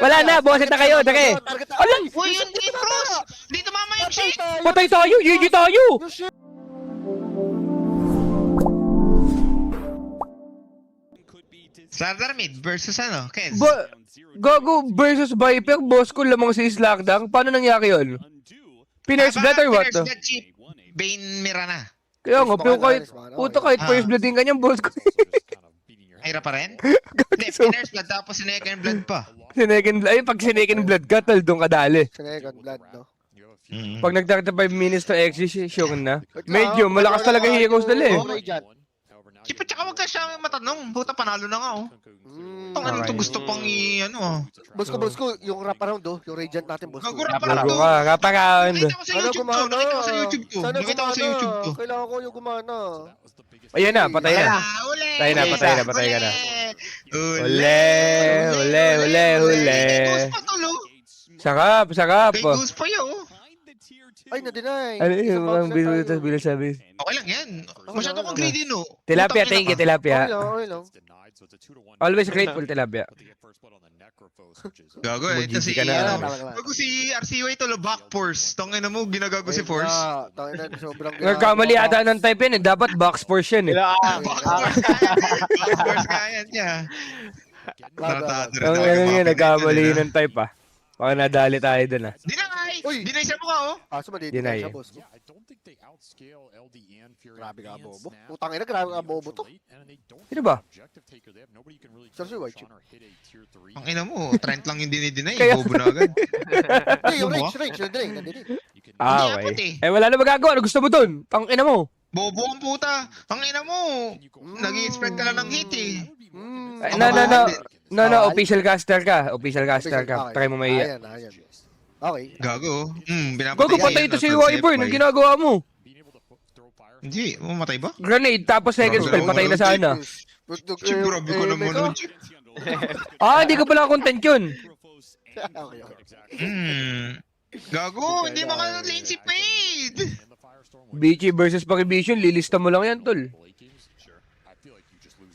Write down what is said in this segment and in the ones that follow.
Wala na, boses na kayo, dake. Alam, Uy, yun, Bruce! Dito mama yung shit! patay tayo, GG tayo. Starter mid versus ano, Kez? Gago versus Viper, boss ko lamang si Slackdown. Paano nangyari yun? Pinners blood or what? Pinners blood chip. Bane Mirana. Kaya nga, pero kahit, puto kahit first blood din kanyang boss ko. Mayra pa rin? Hindi, Pinners blood tapos sinecond blood pa. Pag sinecond blood ka, tal doon kadali. Second blood, no? Pag nag-35 minutes na execution na, medyo malakas talaga heroes dali eh. Chip, tsaka wag ka siya matanong. Puta, panalo na nga, oh. Tong to gusto pang ano. Boss ko, yung wrap around, oh. Yung Radiant natin, boss ko. Gago rap Gago to. ka, kaparound. Nakita ko sa YouTube to. Nakita ko sa YouTube to. Sana Nakita ko sa gumana. YouTube to. Kailangan ko yung gumana. Ayan na, patay na. Uli! Patay ka na. Uli! Uli. May goose pa tulo. Sarap. May goose pa yun, oh. Ay, na-deny. Ano yung mga bilis sabi? Okay lang yan. Masyado kong greedy, no? Tilapia, Putang thank you, ina ka. tilapia. Okay lang. Always grateful, tilapia. Gago, ito si... Ka na. Gago si RCY to, back force. Tangin na mo, ginagago si force. Tangina, sobrang Nagkamali ata ng type yan eh. Dapat box force yan eh. Back force kaya. Back force kaya niya. Ang ano yun, nagkamali ng type ah. Baka nadali tayo dun ah. Dinay! Uy! Dinay sa mukha, oh! Kaso mali Deny. siya, boss ko. Grabe ka, bobo. Putang ina, grabe ka, bobo to. Sino ba? Sir, si White Chip. Ang ina mo, Trent lang yung dinay. Kaya- Bobo na agad. Hindi, yung Ano ba? range, nandini. Ah, abot okay. eh. Wala na magagawa. Ano gusto mo dun? Tangina mo. Bobo ang puta. Ang ina mo. Nag-i-spread ka lang ng hit eh. Ay, Ang no, official caster ka. Official caster ka. Try mo may... Ayan. Okay. Gago. Gago, patay ito si Wyvern. Ang ginagawa mo. Hindi, mamatay ba? Grenade, tapos second spell, patay na sana. Chip, grabe ko naman nun, Chip. Ah, hindi ko pala content yun. Gago, hindi makalane si Fade. Bichi versus Pakivision, lilista mo lang yan, tol.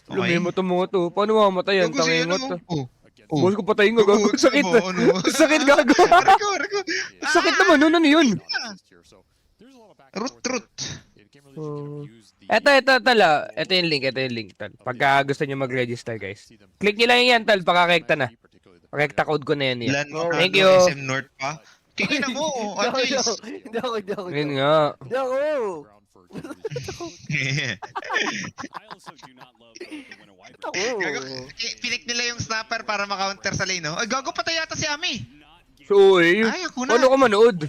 Lumimo to mga to. Paano mamatay yan? Gago si Tangingot ano? to. Oh. Boss ko patayin ko, gago. Sakit na. Sakit, gago. Reko. Sakit naman, ano yun? Root. Ito, tala. Ito yung link, tal. Pagka gusto nyo mag-register, guys. Click nyo lang yan, tal. Pakakekta na. Pakekta code ko na yan. Lan mo, Thank you. SM North pa. Tingnan mo, at least. Hindi ako. Yun nga. Hindi ako. Gago, pinik nila yung snapper para maka-counter sa lane, no? Ay, gago, patay yata si Ami. So, eh. Ay, ako na. Ano ka manood?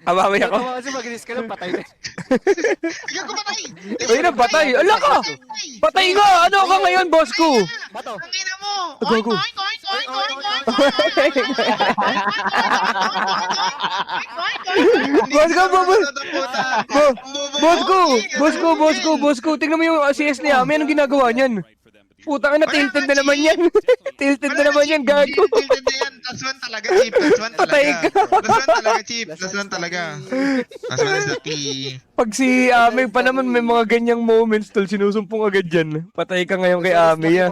Abamay ako. Ito kasi mag-risk ka lang, patay na. Gago, patay. Ay, napatay. Ala ka! Patay nga! Ano ka ngayon, boss ko? Bato. Ang ina mo. Gago. Boss ko. Tingnan mo yung CS niya. May anong ginagawa niyan? Putang ina, tilted na naman yan. Tilted na naman yan, gago. Tilted na yan. Last one talaga, Chip. Last one Patay talaga. ka. Last one talaga, Chip. Last one talaga. Last one is the P. Pag si Ame pa naman may mga ganyang moments, tol, sinusumpong agad dyan. Patay ka ngayon kay Ame, ya.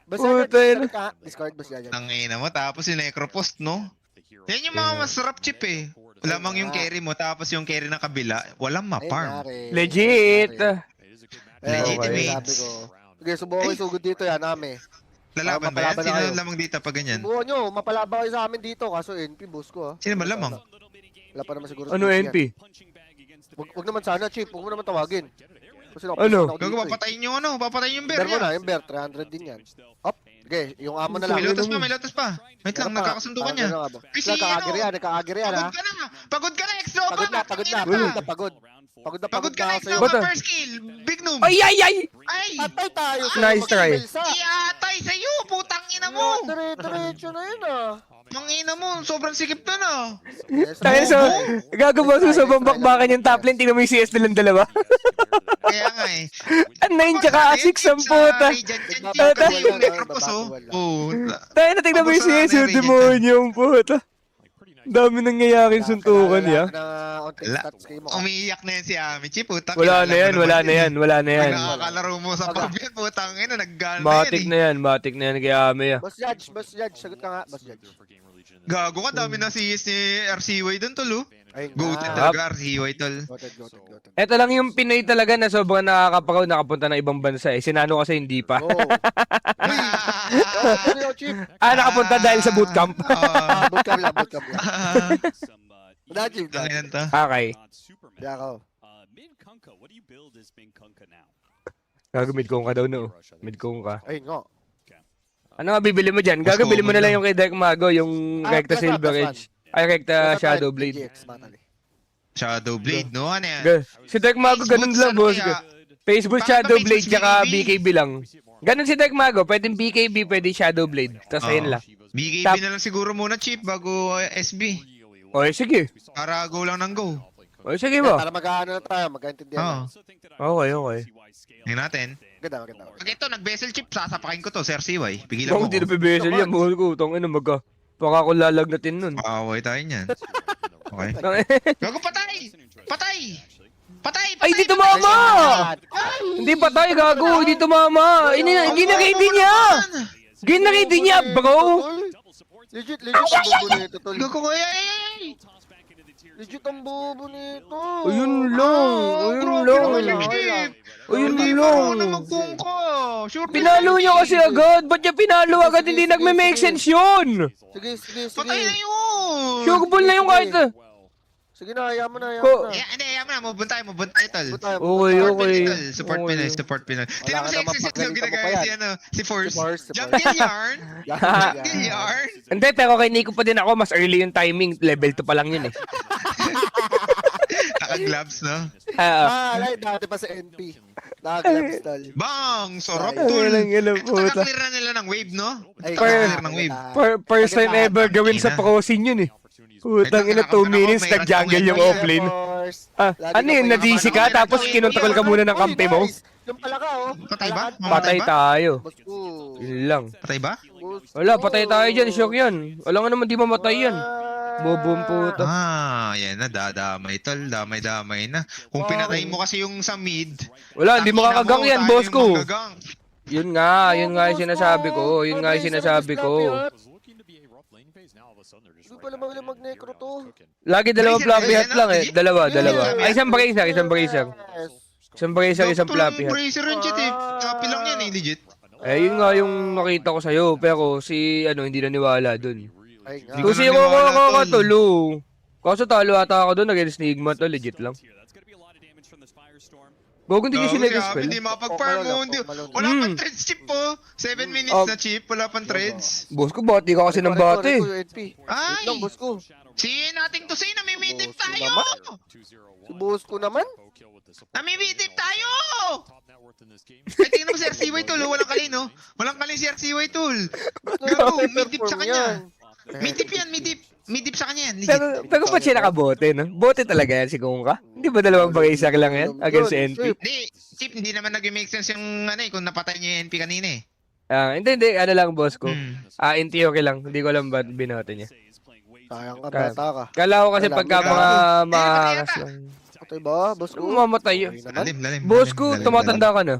Basta Puta, ka, discard boss yan. Ang ina mo, tapos yung necropost, no? Yan yung mga masarap, Chip, eh. Lamang yung carry mo, tapos yung carry ng kabila, walang ma-farm. Legit. Legitimate. Sabi ko. Sige, subukan ko yung sugod dito yan, Ame. Lalaban ba yan? Mapalaban na Sino kayo. lamang dito pag ganyan? Subukan nyo, mapalaban kayo sa amin dito, kaso NP, boss ko, ha. Sino ba lamang? Wala pa naman siguro. Ano speed yan. NP? Wag naman sana, Chip. Wag mo naman tawagin. Kasi Ano? Gago, papatayin yung ano? Papatayin yung bear Bear mo na, niya. yung bear. 300 din yan. Up. Okay, yung amo na lang. May lotus pa. Wait lang, nagkakasundukan niya. Kasi Nagkakagiri yan, nagkakagiri yan, ha. Pagod ka na, X-Nova! Pagod Ka na, ako sa'yo. X-Nova, Bata. first kill! Big Noom! Ay! Ay! Patay tayo. Nice try. Iatay sa'yo! Putang ina mo! Diretso na yun, ah. Mang ina mo, sobrang sikip na na! Tayo sa... Gago boss ko sa bambakbakan yung top lane. Tingnan mo yung CS nilang dalawa. Kaya nga eh. Ang 9 tsaka 6 ang puta. Kasi yung necropos, oh. Oh. Tayo na tingnan mo yung CS yung demonyo yung puta. Dami nangyayaring suntukan, ya. Na onting La- stats kayo mo. Umiiyak na yan si Amichi, puta. Wala na yan, wala na yan, wala na yan. Pag nakakalaro mo sa pub yan, putang ina, naggana Matik yan na yan, matik na yan kay Ame, ah. Boss Judge, sagot ka nga, Boss Judge. Gago ka, dami na si RCY dun, tol, oh. Ayun Goated nga. talaga, RCY, tol. Goated. Ito lang yung Pinoy talaga na sobrang nakakapagaw, nakapunta ng ibang bansa eh. Sinano kasi hindi pa. Oo. Ano yung chip? Nakapunta dahil sa bootcamp. Bootcamp lang. Wala, chip. Ang ilan to? Okay. Di ako. Gagamit kong ka daw, no? Midkong ka. Ayun nga. Ano nga bibili mo dyan? Gagabili mo na lang yung kay Dark Mago, yung Recta plus one, Silver plus Edge. Ay, Recta Shadow Blade. GX, matali. Shadow Blade, no? Ano yan? Si Dark Mago, ganun Boots, lang, ano boss. kaya? Facebook Bakit Shadow ba Blade, Facebook tsaka BKB? BKB lang. Ganun si Dark Mago, pwedeng BKB, pwede Shadow Blade. Tapos ayun lang. BKB Tap- na lang siguro muna, Chip, bago SB. Okay, sige. Para go lang ng go. Okay, sige ba? Para mag-ano na tayo, magkaintindihan. Oo. Okay. Tingnan natin. Maganda. Pag ito, nag-vessel chip, sasapakin ko to, Sir CY. Pigilan Kung mo hindi na ko. pibesel yan, buhol ko. Tong ina magka. Baka ako lalagnatin nun. Paaway tayo niyan. Okay. Gago, patay! Patay! Patay! Ay, di tumama! Hindi patay, gago. Hindi tumama. Hindi na ready niya. Hindi na ready niya, bro. Legit ang bobo nito, tol. Gago ko, ay! Legit ang bobo nito. Ayun lang. Ayun lang. Ayun Hindi lang. mo na magkungko. Sure, Pinalo niya kasi agad. Ba't niya pinalo agad? Hindi nagme-make sense yun. Sige. Patay na yun! Sure ball na yung kahit. Sige na, hayaan mo na. Hindi, ayaw mo na. Move tayo, tol. Okay. Support Pinay. Tingnan mo Wala si ka naman XXX yung pagganito mo ginagaya pa yan. si Force. Si Force. Jungle Yarn. Jungle Yarn. Hindi, pero kay Nico pa din ako. Mas early yung timing. Level 2 pa lang yun eh. Naka-gloves, no? Alay, dati pa sa NP. Naka-gloves, tol. Bang! Sarap, Ay, tol. walang ilang puta. Taka-clear na nila ng wave, no? Ay, Taka-clear ng wave. First time ever gawin sa crossing yun eh. Putang ina, 2 minutes, nag-jungle yung offlane. Ano yun, na-DC ka, tapos kinontrol ka muna ng kampi mo? Yung pala ka, oh. Patay ba? Patay tayo. Boss ko. Yun lang. Patay ba? Boss Wala, ko. patay tayo dyan, shock yan. Wala nga naman di mamatay yan. Bobong puta. Yan na, dadamay, tol. Damay-damay na. Kung pinatay mo kasi yung sa mid, Wala, hindi tangina makakagang mo, yan, tayo boss yung ko. manggagang. Yun nga yung sinasabi ko. Yun nga yung sinasabi ko. Hindi pa naman mag-necro to. Lagi dalawang Bracer, floppy hat lang eh. Dalawa. Yes. Ay, isang bracer. Isang floppy hat. Bracer rin, Chit, eh. Copy lang yan, eh, legit. Eh, yun nga yung nakita ko sa'yo. Pero si, hindi naniwala dun. Ay nga. Hindi ko Kasi naniwala, ako tol. tulo. Kaso talo ata ako dun. Against Nigma to. Legit lang. Gogo hindi ko Gago, sinag-spell. Hindi makapag-farm mo. Wala pang trades, Chip, po. 7 minutes na, Chip. Wala pang trades. Boss ko, bati ka kasi ng bate. Ay! Lang, boss ko. Si nating to say, namimidip Boss ko tayo! naman. Si boss ko naman. Namimidip tayo! Ay, tingnan mo si RCY, tol. Walang kalin, no? Walang kalin si RCY, tol. Gago, midip sa kanya. Midip yan, midip sa kanya yan, legit. Pero ba't siya nakabote, no? Bote talaga yan si Kungka. Hindi ba dalawang bracer lang yan? Against sa NP? Hindi, Chip, hindi naman nag-make sense yung kung napatay niya yung NP kanina eh. Hindi. Ano lang, boss ko. Hmm. In theory lang. Hindi ko alam ba't binote niya. Sayang ka, bata ka. Kala ko kasi Wala, pagka wala. mga Eh, maangas patay lang. Patay ba, boss ko? Mamatay yun. Ay naman. Lalim. Boss ko, tumatanda ka na.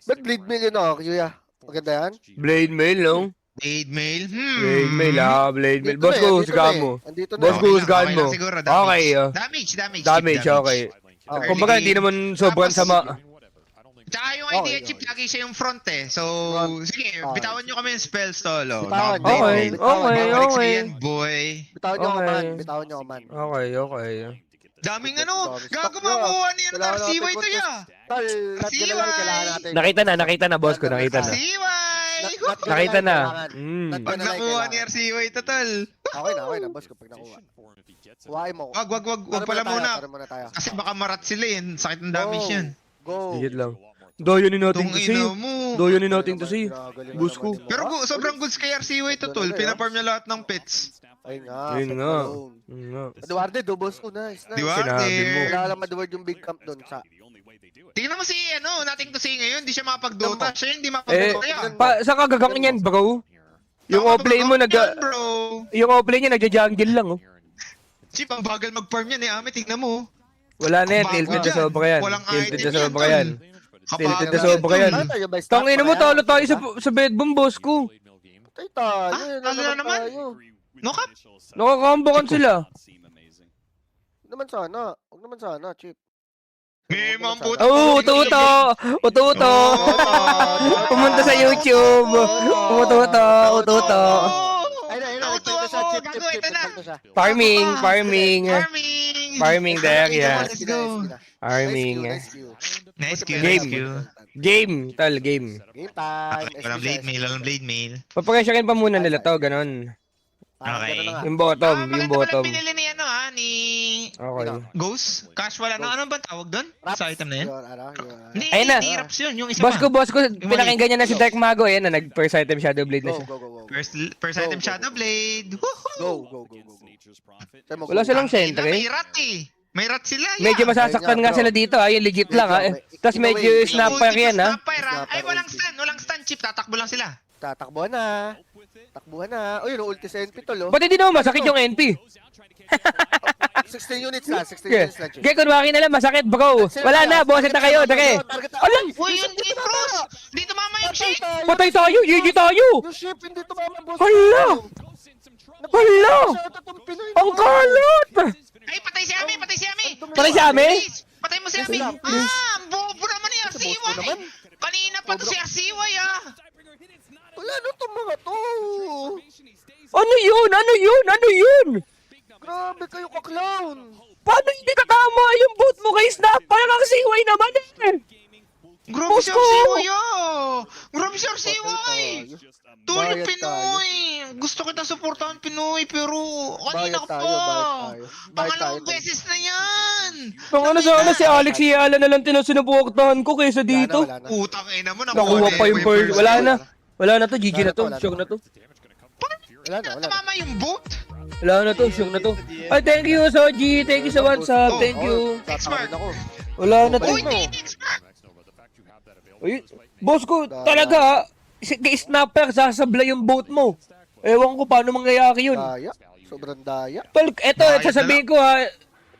Ba't bleed mail yun ako, Kuya? Maganda yan? Blade mail, no? Blade mail. Blade mail, Blade mail. Dito Boss na ko, eh, dito husgahan na mo. eh. Andito na Boss eh. ko, husgahan mo. Siguro, Okay, Damage, okay. Okay. Kumbaga, hindi naman sobrang Tapos, sama. Tsaka yung Okay, idea, okay. Chip, lagi siya yung front eh. So, Front. sige, Okay. bitawan nyo kami yung spells, tolo. Bitawan nyo. Okay, Bitawan. Babalik sa okay. yan, boy. Bitawan nyo Okay. man. Bitawan nyo man. Okay. Daming Stock gago nyo. makuha niya ng Kailangan RCY natin to ya. Tal, not CY. gonna lie, kailangan natin. Nakita na, boss ko. Nakita na. CY! Not gonna Nakita lie, na. kailangan. Mm. Not Pag gonna lie, nakuha ni kailangan. RCY to, tol. Okay na, boss ko, pag nakuha. Kuhain mo. Wag pala muna. Tara muna tayo. Kasi baka marat sila yun. Sakit ng damage yan. Go. Higit lang. Doyo ni nothing Tung to say. ina mo. Doyo ni nothing to say. Boost ko. Pero sobrang goods kay RCY to, tol. Pinafarm niya lahat ng pets. Ayun nga. Ayun set nga. alone. Yun nga. Duwarte, do boss ko. Nice. Di ba? Sinabi mo. Wala lang maduward yung big camp doon sa... Tingnan mo si nating to say ngayon. Di siya mapag-dota. Siya hindi Eh, mapag-dota. sa kagagang yan, bro. Yung offlane mo, Bro. yung offlane niya, nagja-jungle lang, oh. Chip, ang bagal mag-farm yan eh, Ami. Tignan mo. Wala na yan, Bago tilted na dyan. sobra yan. Walang Tilted item na yan, sobra tol. yan. Tilted na Kabago sobra yan. tol. Tayo ba? Tangina mo, talo tayo sa bedboom, boss ko. Patay tayo. Ah, Yan talo na naman? tayo. No cap? Nakakambakan sila. Huwag naman sana. Huwag naman sana, Chip. May mga puto. Oh, uto-uto! Uto-uto! Pumunta sa YouTube! Uto-uto! Uto-uto! Ayun, Natutuwa nagpunta siya, ko. Chip, Gago, Chip, ito na. nagpunta siya. Farming! Farming! Farming! Farming there, yeah. Let's go. Farming. Nice kill, Game. nice kill. Game! Tal, game. Game time. Okay, walang blade mail, walang blade mail. Papapresyakin pa muna nila to, ganon. Okay. Yung bottom, yung maganda bottom. pala pinili ni ano ni Okay. Ghost. Casual ano, ano ba tawag doon? Sa item na yan? Hindi, Ayun na. hindi Raps yun, yung isa Boss pa. ko, pinakinggan niya na si Dark Mago. Ayan na, nag-first item Shadow Blade na Go, siya. go, go, go. First item Shadow Blade. Woohoo! Go. Saan mo, Wala go? silang May sentry. rat eh. May rat sila. Medyo masasaktan nga sila dito ha, yung legit lang ha. Tapos medyo snapper yan ha. Ay, walang stun. Walang stun chip. Tatakbo lang sila. Tatakbuhan na. Takbuhan na. Uy, yung ulti sa NP tol, oh. Ba't hindi naman masakit yung NP? 16 units na, 16 units na, Chip. Kaya kunwari na lang, masakit bro. Wala na, boset na kayo, dake. Alam! Uy, yung T-Cross! Dito mama yung shit! Patay tayo, GG tayo! Yung ship, hindi tumama ang boss. Hala! Hala! Ang kalat! Ay, patay si Ami! Patay si Ami! Patay si Ami? Please! Patay mo si Ami! Please. Ah! Ang bobo naman ni Sa boss ko RCY! naman. Kanina pa to si RCY ah! Wala, ano itong mga to? Ano yun? Ano yun? Ano yun? Grabe kayo ka-clown. Paano hindi katama yung boot mo kay Snap? Parang ang siway naman eh! Grabe si Boss ko! RCY ah! Grabe si RCY! Tol, Bayad Pinoy! Gusto kita supportahan Pinoy, pero kanina Bayad ka tayo, pa! bayad tayo. Bayad Pangalawang tayo. beses na yan! Kung ano sana si Alex Yala na lang tinasinubuoktahan ko kaysa dito. Wala na. Utang ina mo, Nakuha pa yung bird. Wala na. Wala na to, GG na to. Wala na. Sure na to. Wala na. Tumama yung boat? Wala na to, sure na to. Ay, thank you, Soji. Thank you sa WhatsApp. Thank you. Tatawarin ako. Wala na to. Uy, T-Nix! Uy, boss ko, talaga, kay Snapper, sasablay yung boat mo. Ewan ko paano mangyayari yun. Daya. Sobrang daya. Tol, eto, sasabihin ko ha,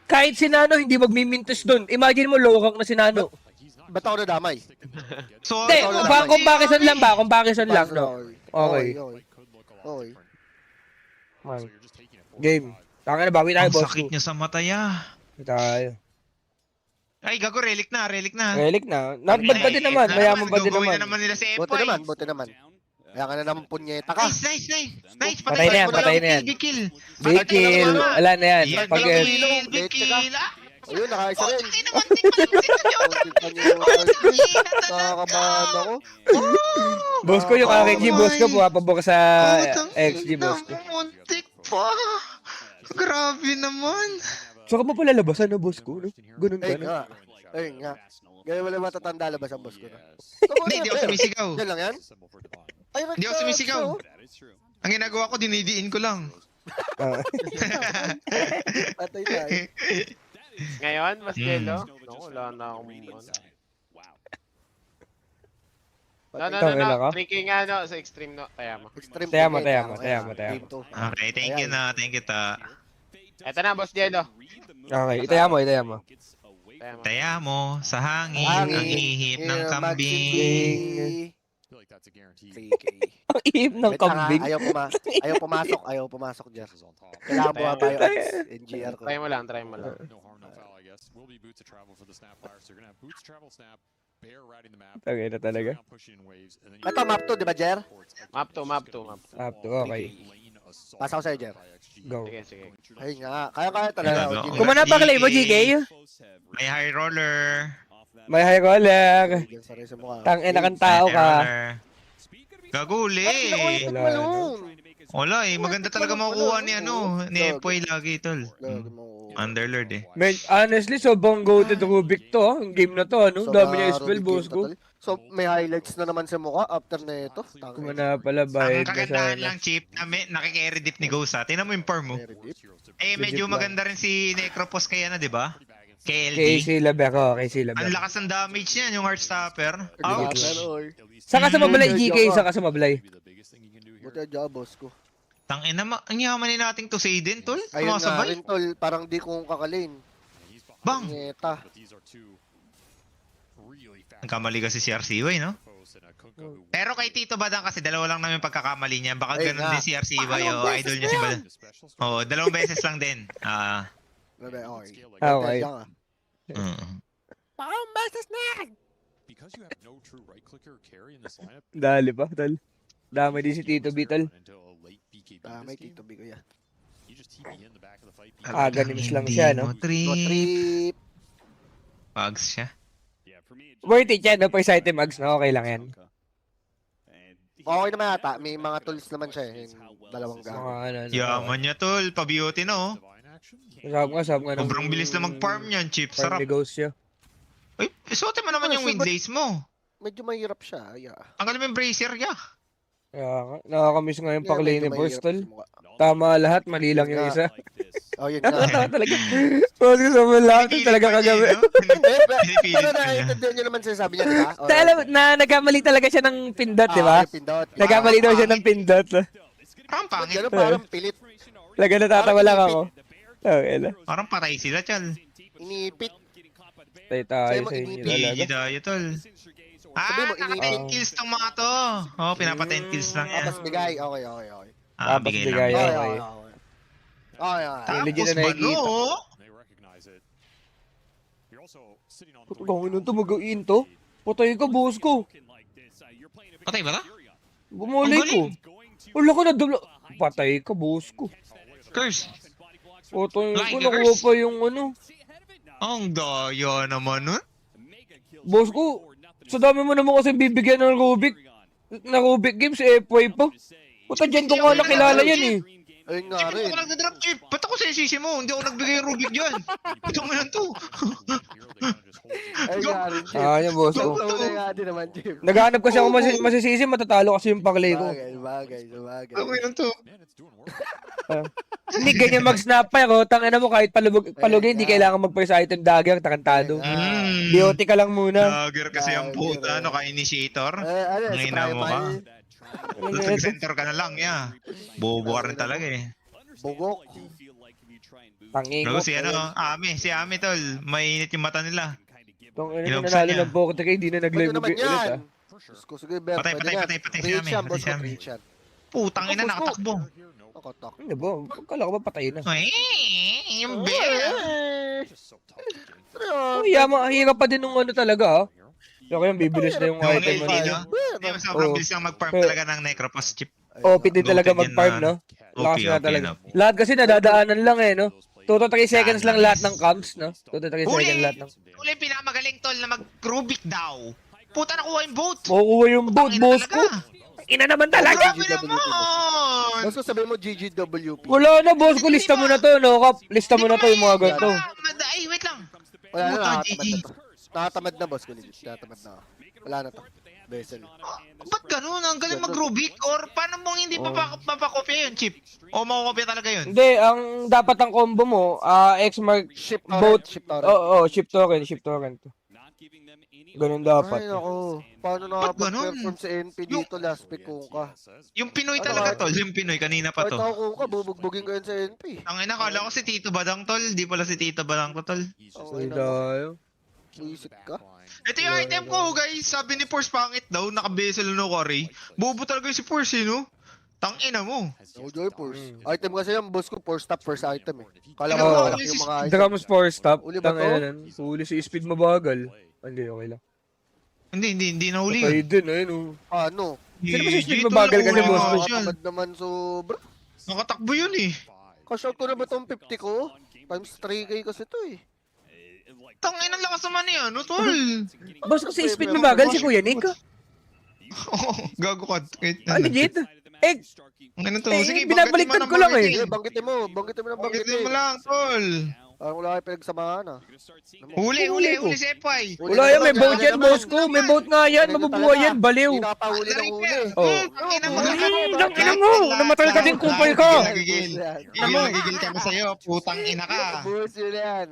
kahit si Nano hindi magmimintis doon. Imagine mo, low rank na si Nano. Ba't ako nadamay? So, Hindi, comparison lang ba? Comparison lang, no? Okay. Okay. Man. Game. Taka na, bawi tayo, ang boss sakit ko. niya sa mata ya. Tayo. Ay, gago, relic na, relic na. Relic na. Not bad pa din naman. Mayaman pa din Gagawin naman. na naman nila si Buti Empoy. naman, buti naman. Kaya ka na naman punyeta ka. Nice, nice, nice. Nice, Patay na yan, mo patay lang, na yan. Big kill, Big kill. Wala na yan. Big Pag, kill, big kill. Ah, Ayun, nakaisa rin. Ay, naman, Nakakabahan ako. boss ko yung RNG, boss ko. Pumapabok sa XG, boss ko. Muntik pa. Grabe naman. Saka mo pala labasan na, boss ko. No? Ganun ka Ayun na. nga. Ayun nga. Ngayon wala matatanda labas ang boss ko na. Hindi ako sumisigaw. Yan lang yan? Ay, Hindi ako sumisigaw. Ang ginagawa ko, dinidiin ko lang. Ah. Patay tayo. Ngayon, mas yelo? No, wala na akong ano. Tangina ka? Drinking ano, sa extreme no. Kaya mo. Extreme Tayama, point. tayama, Ayan, tayama, game tayama. two. Okay, thank you na. Thank you ta. Eto na, boss Yelo. Okay, itaya mo, itaya mo. Kaya mo. Taya mo sa hangin, Hangin, ang ihip ng eh, kambing. 3K. Ang ihip ng Wait lang, ha. kambing. Ayaw pumasok. Ayaw pumasok dyan. Kailangan mo ba yung NGR ko? Try mo lang, try mo lang. Okay na talaga. Ito, map 2, di ba, Jer? Map 2, map 2, map 2. Up to, okay. Pasa ko sa'yo, Jer. Go. Sige, sige. Ayun nga. Kaya talaga. Ano, OG. Kumana pa claim mo, GK? May high roller. May high roller. Diyan sa rin sa mukha. Tang ina kang tao High ka. roller. Gaguli. Wala, Wala eh, maganda talaga makukuha ni ano, ni Empoy lagi tol. Underlord eh. Man, honestly, sobrang goated Rubik to, ah. Ang game na to, ano? Dami niya spell, boss ko. So, may highlights na naman sa mukha after na ito. Kumana pala, Ang bayad na kagandahan sana. lang, Chip, na nakikerry dip ni Ghost ha. Tingnan mo yung farm mo. Eh, medyo Legit lang. maganda rin si Necropos kaya na, di ba? KLD. KC Labek, oh, KC Ang Labek. lakas ng damage niyan, yung Heartstopper. Ouch! Saka sa mablay, GK, saka sa mablay. Buti dyan, boss ko. Tangina, ang yaman nating to say din, tol. Ayun nga Sumasabay. rin, tol. Parang di kong kakalin. Bang! Ngeta. Nagkamali kasi si RCY, no? Pero kay Tito Badang kasi dalawa lang namin pagkakamali niya. Baka Ayun ganun nga. din si RCY, Pangalawang beses idol niya na si yan. Badang. Oo, dalawang beses lang din. Okay. Okay. Dyan ka. Parang beses na yan! Dali pa, tol. Dami din si Tito B, tol. May Tito B ko yan. Ganims lang siya, no? Go trip! Bugs siya. Worth it yan, no? First item, Mags, no? Okay lang yan. Okay naman yata. May mga tools naman siya eh. Yung dalawang Mga gago. ano. Yaman niya, tol. Pa-beauty, no? Sabi nga. Sobrang bilis na mag-farm niyan, Chip. Farm Sarap. ni Ghost siya. Uy, suotin mo naman yung windlace mo. Medyo mahirap siya. Yeah. Tanggalin mo yung bracer niya. Kaya nga, nakakamiss nga yung paklay ni medyo Burst, mahirap tol. sa mukha. Tama lahat, mali lang yung isa. Oh, yun Tama nga. talaga. Tapos sa mga lahat, talaga kagabi. Pinipilit Pero ko niya. naiintindihan nyo naman sinasabi niya, di ba? Sa alam, na nagkamali talaga siya ng pindot, di ba? Pindot. Nagkamali daw siya ng pindot. Parang pangit. Gano'n parang pilit. Talaga natatawa lang ako. Okay lang. Parang patay sila, chal. Inipit. Tayo tayo Sa'yo mo, sa inyo inipit. GG talaga. tayo, tol. Sabi mo, Naka 10 inipit. kills tong mga to. Pinapa 10 kills lang yan. Tapos bigay. Okay. Tapos Bigay bigay. lang. Okay. Okay. Tapos Legit na nakikita. Mano, Kung ino to, mag-in to. Patay ka, boss ko. patay ba ta? Bumulay Ang ko. Wala ka na dula. Patay ka, boss ko. Curse. Patay ko, Like a nakuha curse. pa yung ano. Ang daya naman nun. Boss ko, sa dami mo naman kasi bibigyan ng Rubik. Na Rubik Games, FY pa. Puta, dyan ko nga nakilala yan eh. Ayun nga Chip, rin. ako nagda-drop chip. Ba't ako sisi mo? Hindi ako nagbigay ng Rubik dyan. Ito mo lang to. Ayun nga rin, Chip. Yan, boss ko. Tunay nga din naman, Chip. Naghanap kasi ako masisisi, matatalo kasi yung paklay ko. Bagay. Ito mo lang to. Hindi, ganyan mag-snap pa ako. Tangina mo, kahit palugin, hindi kailangan mag-first item dagger, takantado. BOT ka lang muna. Dagger kasi ang puta, ano ka, initiator. Ano, sa Ngina mo ka. primal. Center ka na lang, ya. Bobo ka rin talaga eh. Bugok. Tangi ko. Pero si Ami tol, mainit yung mata nila. Tangina Ilog na sa nanalo niya. ng Pocket Kay, hindi na Ba't nag-live yun naman ulit ah. yan? Diyos ko, sige, Ber. Patay, pwede patay, yan. patay, patay si Reach Ami, yan, patay boss si ko, Ami. reach yan. Putang ina, Tapos ko. nakatakbo. Nakotok. Ano ba? Kala ko ba patay na? Ay, yung bear. Oh, yama, hirap pa din nung ano talaga ah. Kaya yung bibilis na yung Yung item LD, mo. no? Hindi, sobrang Oo. bilis lang mag-farm Pero- talaga ng Necropos chip. OP din talaga Goated yan mag-farm, na- no? Lakas OP, na OP, talaga. no? Lahat kasi nadadaanan lang eh, no? 2 to 3 seconds lang lahat ng camps, no? 2 to 3 seconds lahat ng... Uli pinakamagaling tol na mag-Rubik daw. Puta, nakuha yung boat. Makukuha yung boat, Tangina boss ko. talaga. Ina naman talaga. Grabe naman. Boss ko, sabihin mo GGWP. Wala na, boss ko. Lista mo na to, no? Kap, lista mo na to yung mga ganito. Ay, wait lang. Wala na, Puta, nakatamad GG. na to. Nakatamad na, boss ko, legit. Nakatamad na. Wala na to. Vessel. Ba't ganun? Ang galing mag-Rubik? Or paano mong hindi mapakopya yun, Chip? O makukopya talaga yun? Hindi, ang dapat ang combo mo, X-Mark, Ship boat, torrent, ship torrent. oo, ship token. Ganun dapat. Ay, nako. Paano Ba't ganun? nakapag-perform sa NP dito last pick kung ka? Yung Pinoy Ano talaga, ba? tol. Yung Pinoy, kanina pa Kahit to. ako kung ka, bubugbugin ko yun sa NP. Ang ina, kala ko si Tito Badang, tol. Di pala si Tito Badang to, tol. Okay Ay, na. dayo. Buisit ka. Ito yung item ko, guys. Sabi ni Force pangit daw, naka-bezel no Cory. Bobo talaga yung si Force, no? Tangina mo. No joy, force. Item kasi yung boss ko, first stop, first item eh. Kala Ano ko ba? malaki yung mga item. Drums 4 stop. Uli ba to? Tanginan. Uli si speed mabagal. Hindi, okay lang. Hindi nahuli Patay yun. din, ayun oh. Ano? Sino ba si GG, Speed tol, mabagal kasi, nahuli boss nga ko? siya. Nakatamad naman sobra. Nakatakbo yun eh. Cash-out ko na ba tong 50 ko? Times 3k kasi to eh. Tangina, lakas naman yan, no, tol? Boss ko si speed mabagal si Kuya Nick. Oo, gago ka. Legit. Eh, Ano to? Eh, Sige, binabaliktad banggitin mo ko ng lang eh. Sige, banggitin. banggitin mo ng Banggitin mo banggitin. lang, tol. Parang wala kayo pinagsamahan ah. Huli ko. si FY. wala yan, may boat yan, boss ko. May boat nga yan, mabubuhay yan, baliw. Hindi nakapahuli ng huli. Oh. Tangina mo. Tangina mo, namatay ka din, kumpay ka. Gigil kami sa'yo, putang ina ka. Boss yun yan.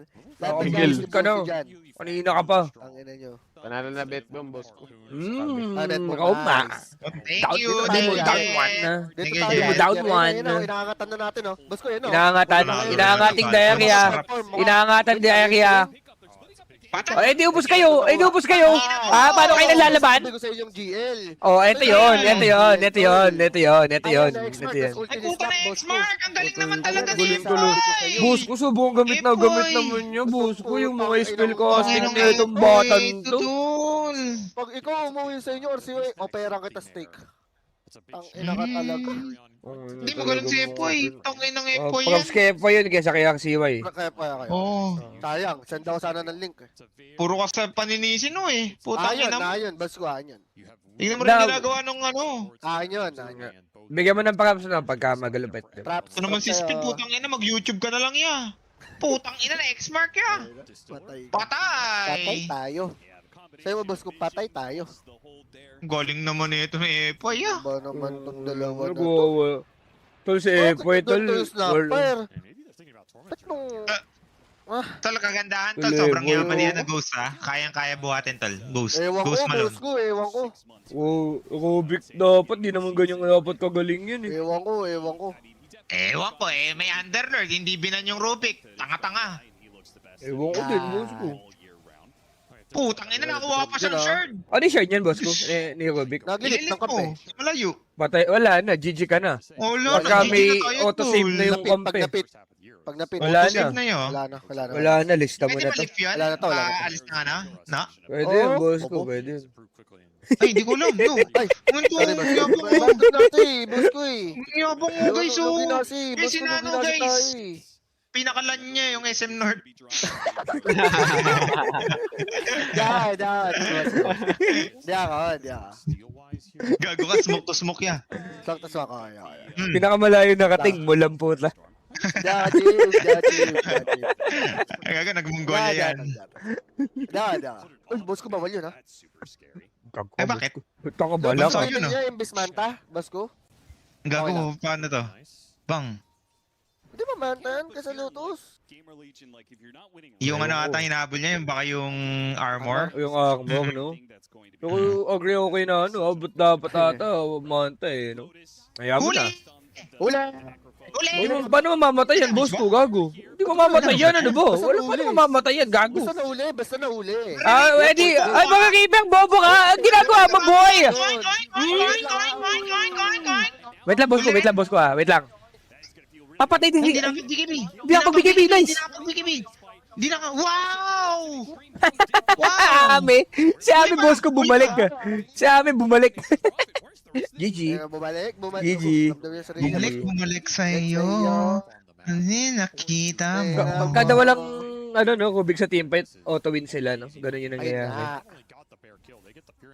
Gigil ka na. Kanina ka pa. Ang ina nyo. Panalo na bet boom, boss ko. bet mo, Roma. nice. Thank Down, you, hindi mo thank you, down Jen. one na. Dito Sige, tayo. Jen. Hindi mo down Ayun, one. ayun, ayun, inaangatan na natin, oh. Boss ko, yun, oh. Inaangatan, Wala, inaangating wala. diarrhea. Inaangating diarrhea. Patay. Oh, di ubos kayo. Di ubos kayo. Ah, paano kayo naglalaban? Sabi ko sa inyong GL. Oh, ito yun. Ito yun. Ito yun. Ito yun. Ito yun. Ayan, Ito yun. Ay, puta na X-Mark! Ang galing naman talaga Galing dito! tuloy. Ay! Boss ko, subong gamit na gamit naman niya. Boss ko, yung mga spell casting na itong batan to. Tutol! Pag ikaw umuwi sa inyo or si opera kita steak. Ang ina ka talaga. Hindi mo ganun si Epoy. Tangin ng Epoy yan. Props kay Epoy yun kaysa kay CY. Kaya kayo. Oo. Sayang, send daw sana ng link. Puro ka sa paninisi no eh. Putang Ayun, ina mo. ayun, boss ko, ayun. Tingnan mo rin ginagawa nung ano. Ayun, ayun. Bigyan mo ng props na pagka magalupit. Traps. Ito naman si Speed, putang ina. Mag-YouTube ka na lang ya. Putang ina na X-Mark ya. Patay. Patay! Patay tayo. Sa'yo mo, boss ko, patay tayo. Galing naman ito ni Epoy ya. Ba naman tong dalawa na to? Nagawa. Tol si Epoy, tol. Tol, snapper. Ba't nung... Tol, kagandahan tol. Wala, Sobrang boy. yaman yan na Ghost ha. Kayang-kaya buhatin tol. Ghost. Ewan ko, Ghost Malone. boss ko, ewan ko. Oh, Rubik dapat. Di naman ganyan dapat kagaling yun eh. Ewan ko, ewan ko. Ewan ko eh. May Underlord. Hindi binan yung Rubik. Tanga-tanga. Ewan ko din, boss ko. Putang ina, nakuha pa siyang shirt. Ano yung shard niyan, boss ko? Ni Rubik. Naglilit Ililit ng kape. mo. Malayo. Patay, wala na. GG ka na. Wala, Pagka nag-GG may na tayo, auto-save tol. na yung Napit, pag kampe. napit. Pag napit. Wala na. Auto-save na yun. Wala na, wala na. Wala na, lista mo Pwede na ba to. lift yun? Wala na to, wala na to. Alis na na? Na? Pwede yun, Oo, boss ko. opo. Pwede yun. Ay, hindi ko alam. No. Ay, Ang to, sorry, boss ko. yabang mo. Bandog natin eh, boss ko eh. Ang yabang mo, guys. Oh. Luginasi, Eh, boss ko, sinano, luginasi guys. tayo eh. Pinakalan niya yung SM North. Diyan, diyan. Diyan ka, diyan ka. Gago ka, smoke to smoke ya. Sakto sa kaya. Pinakamalayo nakating mo lang puta. Diyan, chief, diyan, chief, diyan, chief. Ay, gago, nag-Mongolia yan. Diyan, diyan. Uy, boss ko, bawal yun ha. Eh, bakit? Taka bala Bansa ka. yun, ah. Niya, imbis manta, boss ko. Gago, paano to? Bang. Hindi ba mantan ka sa Lotus? Yung ano ata hinahabol niya, yung baka yung armor. Yung armor, no? Yung agree okay na ano, abot dapat ata, manta eh, no? Hayaan mo Huli! na. Wala. Huli! Paano mamamatay yan, boss ko, gago? Hindi ko mamamatay yan, ano ba? Basta Wala nahuli. paano mamamatay yan, gago? Basta nauli, basta nauli. Ah, edi, ay mga kibang bobo ka! Ang ginagawa mo, boy! Oink, oink, oink, oink, oink, oink, oink, oink, oink. Wait lang, boss ko, ah. Wait lang. Papatay din Hindi si... na ako BKB. Hindi ako BKB, nice. Hindi na ako BKB. Hindi na ako, wow! Ame! Si Ame, boss ko, bumalik ka. Si Ame, bumalik. GG. Bumalik, bumalik. GG. Ramdam yung sarili. Bumalik sa iyo. Hindi nakita mo. Kada walang, ano no, kubig sa team fight, auto-win sila, no? Ganun yung Ayun nangyayari. na.